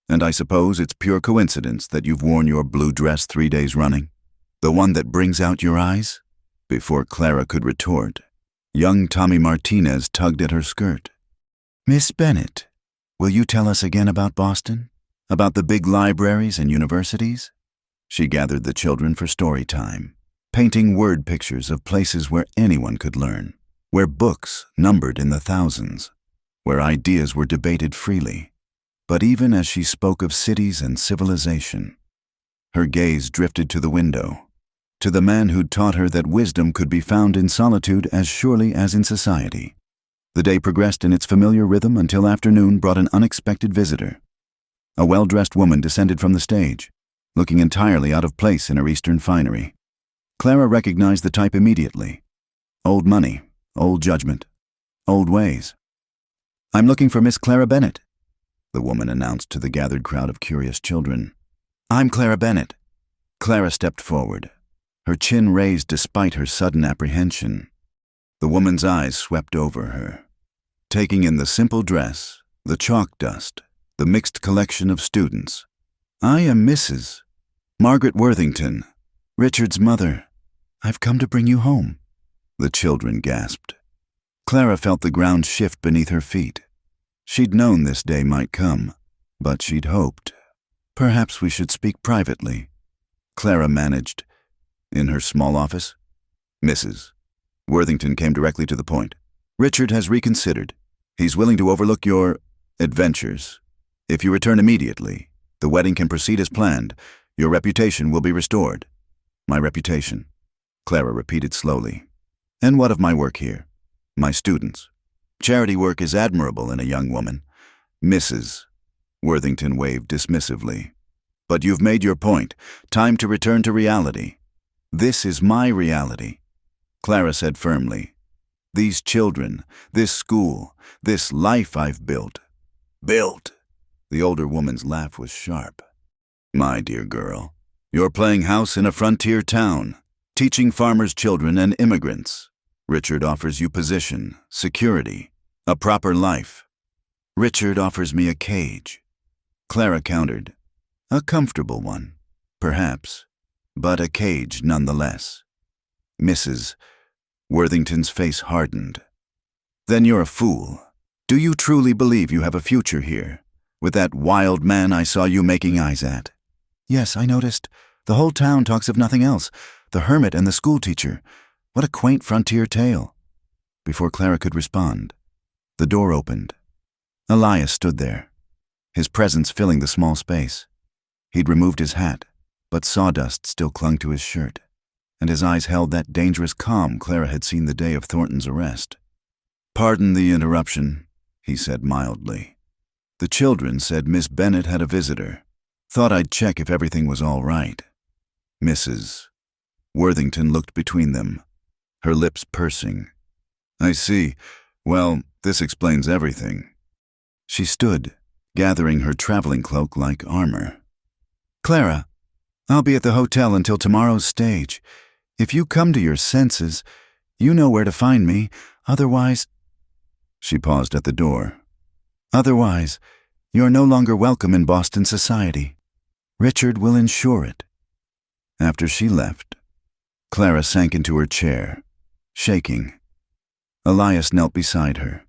And I suppose it's pure coincidence that you've worn your blue dress 3 days running? The one that brings out your eyes?" Before Clara could retort, young Tommy Martinez tugged at her skirt. "Miss Bennett, will you tell us again about Boston? About the big libraries and universities?" She gathered the children for story time, painting word pictures of places where anyone could learn, where books numbered in the thousands, where ideas were debated freely. But even as she spoke of cities and civilization, her gaze drifted to the window, to the man who'd taught her that wisdom could be found in solitude as surely as in society. The day progressed in its familiar rhythm until afternoon brought an unexpected visitor. A well-dressed woman descended from the stage, looking entirely out of place in her Eastern finery. Clara recognized the type immediately. Old money, old judgment, old ways. "I'm looking for Miss Clara Bennett," the woman announced to the gathered crowd of curious children. "I'm Clara Bennett." Clara stepped forward, her chin raised despite her sudden apprehension. The woman's eyes swept over her, taking in the simple dress, the chalk dust, the mixed collection of students. "I am Mrs. Margaret Worthington, Richard's mother. I've come to bring you home," the children gasped. Clara felt the ground shift beneath her feet. She'd known this day might come, but she'd hoped. "Perhaps we should speak privately," Clara managed. In her small office, Mrs. Worthington came directly to the point. "Richard has reconsidered. He's willing to overlook your adventures. If you return immediately, the wedding can proceed as planned. Your reputation will be restored." "My reputation," Clara repeated slowly. "And what of my work here? My students? Charity work is admirable in a young woman." Mrs. Worthington waved dismissively. "But you've made your point. Time to return to reality." "This is my reality," Clara said firmly. "These children, this school, this life I've built." "Built?" The older woman's laugh was sharp. "My dear girl, you're playing house in a frontier town, teaching farmers' children and immigrants. Richard offers you position, security, a proper life. Richard offers me a cage," Clara countered. "A comfortable one, perhaps, but a cage nonetheless." Mrs. Worthington's face hardened. "Then you're a fool. Do you truly believe you have a future here, with that wild man I saw you making eyes at?" "Yes, I noticed. The whole town talks of nothing else. The hermit and the schoolteacher. What a quaint frontier tale." Before Clara could respond, the door opened. Elias stood there, his presence filling the small space. He'd removed his hat, but sawdust still clung to his shirt, and his eyes held that dangerous calm Clara had seen the day of Thornton's arrest. "Pardon the interruption," he said mildly. "The children said Miss Bennett had a visitor. Thought I'd check if everything was all right." Mrs. Worthington looked between them, her lips pursing. "I see. Well, this explains everything." She stood, gathering her traveling cloak like armor. "Clara, I'll be at the hotel until tomorrow's stage. If you come to your senses, you know where to find me. Otherwise—" She paused at the door. "Otherwise, you're no longer welcome in Boston society. Richard will ensure it." After she left, Clara sank into her chair, shaking. Elias knelt beside her,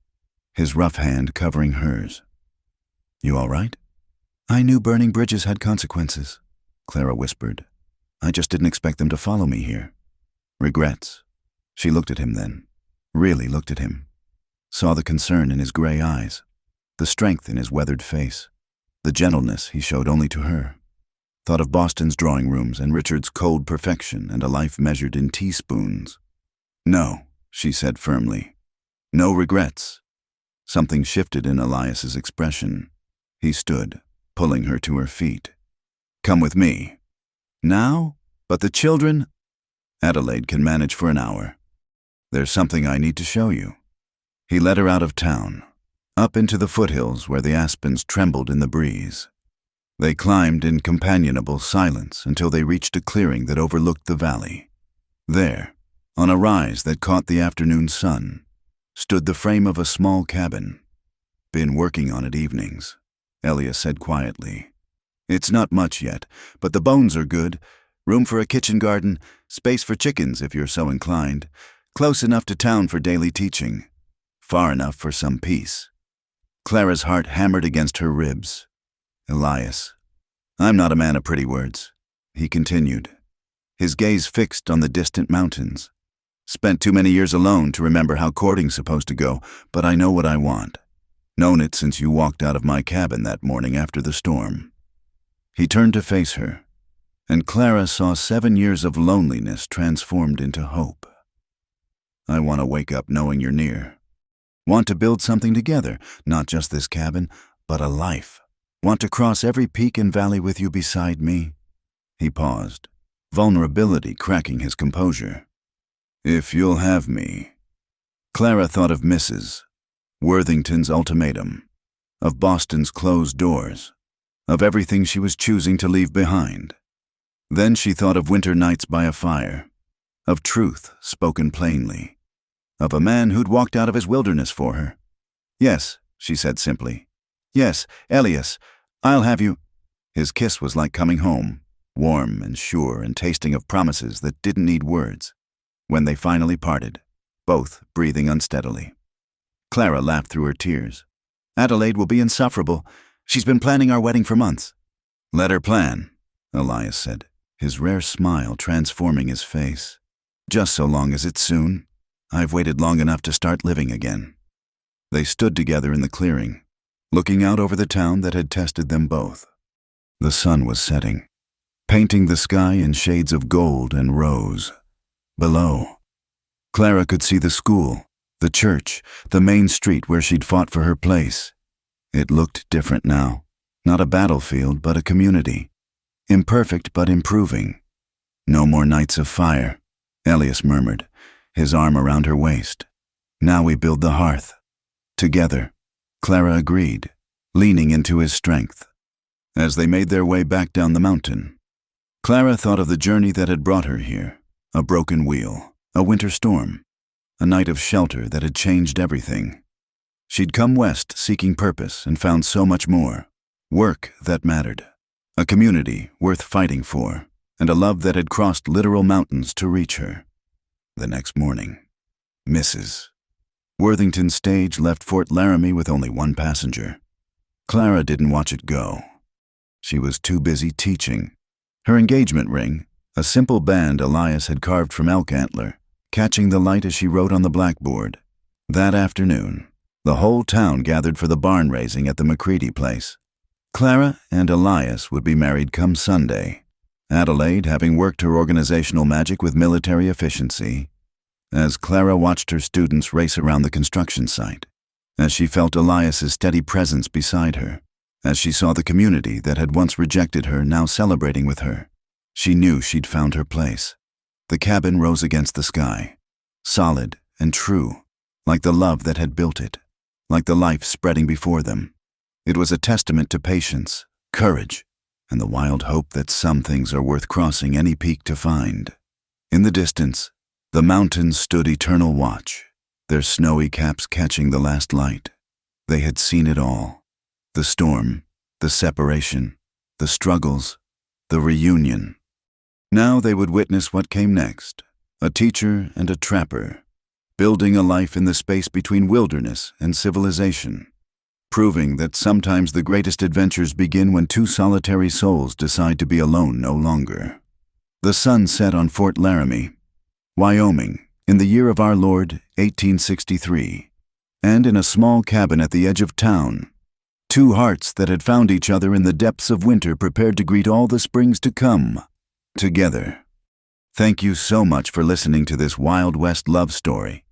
his rough hand covering hers. "You all right?" "I knew burning bridges had consequences," Clara whispered. "I just didn't expect them to follow me here." "Regrets?" She looked at him then, really looked at him. Saw the concern in his gray eyes, the strength in his weathered face, the gentleness he showed only to her. Thought of Boston's drawing rooms and Richard's cold perfection and a life measured in teaspoons. "No," she said firmly. "No regrets." Something shifted in Elias's expression. He stood, pulling her to her feet. "Come with me." "Now? But the children—" "Adelaide can manage for an hour. There's something I need to show you." He led her out of town, up into the foothills where the aspens trembled in the breeze. They climbed in companionable silence until they reached a clearing that overlooked the valley. There, on a rise that caught the afternoon sun, stood the frame of a small cabin. "Been working on it evenings," Elias said quietly. "It's not much yet, but the bones are good. Room for a kitchen garden, space for chickens if you're so inclined. Close enough to town for daily teaching. Far enough for some peace." Clara's heart hammered against her ribs. "Elias, I'm not a man of pretty words," he continued, his gaze fixed on the distant mountains. "Spent too many years alone to remember how courting's supposed to go, but I know what I want. Known it since you walked out of my cabin that morning after the storm." He turned to face her, and Clara saw 7 years of loneliness transformed into hope. "I want to wake up knowing you're near. Want to build something together, not just this cabin, but a life. Want to cross every peak and valley with you beside me?" He paused, vulnerability cracking his composure. "If you'll have me." Clara thought of Mrs. Worthington's ultimatum, of Boston's closed doors, of everything she was choosing to leave behind. Then she thought of winter nights by a fire, of truth spoken plainly, of a man who'd walked out of his wilderness for her. "Yes," she said simply. "Yes, Elias, I'll have you." His kiss was like coming home, warm and sure and tasting of promises that didn't need words. When they finally parted, both breathing unsteadily. Clara laughed through her tears. "Adelaide will be insufferable. She's been planning our wedding for months." "Let her plan," Elias said, his rare smile transforming his face. "Just so long as it's soon. I've waited long enough to start living again." They stood together in the clearing, looking out over the town that had tested them both. The sun was setting, painting the sky in shades of gold and rose. Below, Clara could see the school, the church, the main street where she'd fought for her place. It looked different now. Not a battlefield, but a community. Imperfect, but improving. "No more nights of fire," Elias murmured, his arm around her waist. "Now we build the hearth." Together, Clara agreed, leaning into his strength. As they made their way back down the mountain, Clara thought of the journey that had brought her here. A broken wheel, a winter storm, a night of shelter that had changed everything. She'd come west seeking purpose and found so much more. Work that mattered, a community worth fighting for, and a love that had crossed literal mountains to reach her. The next morning, Mrs. Worthington's stage left Fort Laramie with only one passenger. Clara didn't watch it go. She was too busy teaching. Her engagement ring, a simple band Elias had carved from elk antler, catching the light as she wrote on the blackboard. That afternoon, the whole town gathered for the barn raising at the McCready place. Clara and Elias would be married come Sunday, Adelaide having worked her organizational magic with military efficiency. As Clara watched her students race around the construction site, as she felt Elias's steady presence beside her, as she saw the community that had once rejected her now celebrating with her, she knew she'd found her place. The cabin rose against the sky, solid and true, like the love that had built it, like the life spreading before them. It was a testament to patience, courage, and the wild hope that some things are worth crossing any peak to find. In the distance, the mountains stood eternal watch, their snowy caps catching the last light. They had seen it all. The storm, the separation, the struggles, the reunion. Now they would witness what came next, a teacher and a trapper, building a life in the space between wilderness and civilization, proving that sometimes the greatest adventures begin when two solitary souls decide to be alone no longer. The sun set on Fort Laramie, Wyoming, in the year of our Lord, 1863, and in a small cabin at the edge of town, two hearts that had found each other in the depths of winter prepared to greet all the springs to come, together. Thank you so much for listening to this Wild West love story.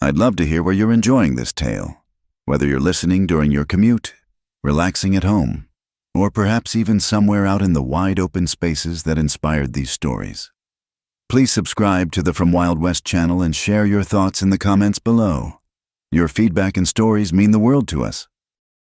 I'd love to hear where you're enjoying this tale, whether you're listening during your commute, relaxing at home, or perhaps even somewhere out in the wide open spaces that inspired these stories. Please subscribe to the From Wild West channel and share your thoughts in the comments below. Your feedback and stories mean the world to us.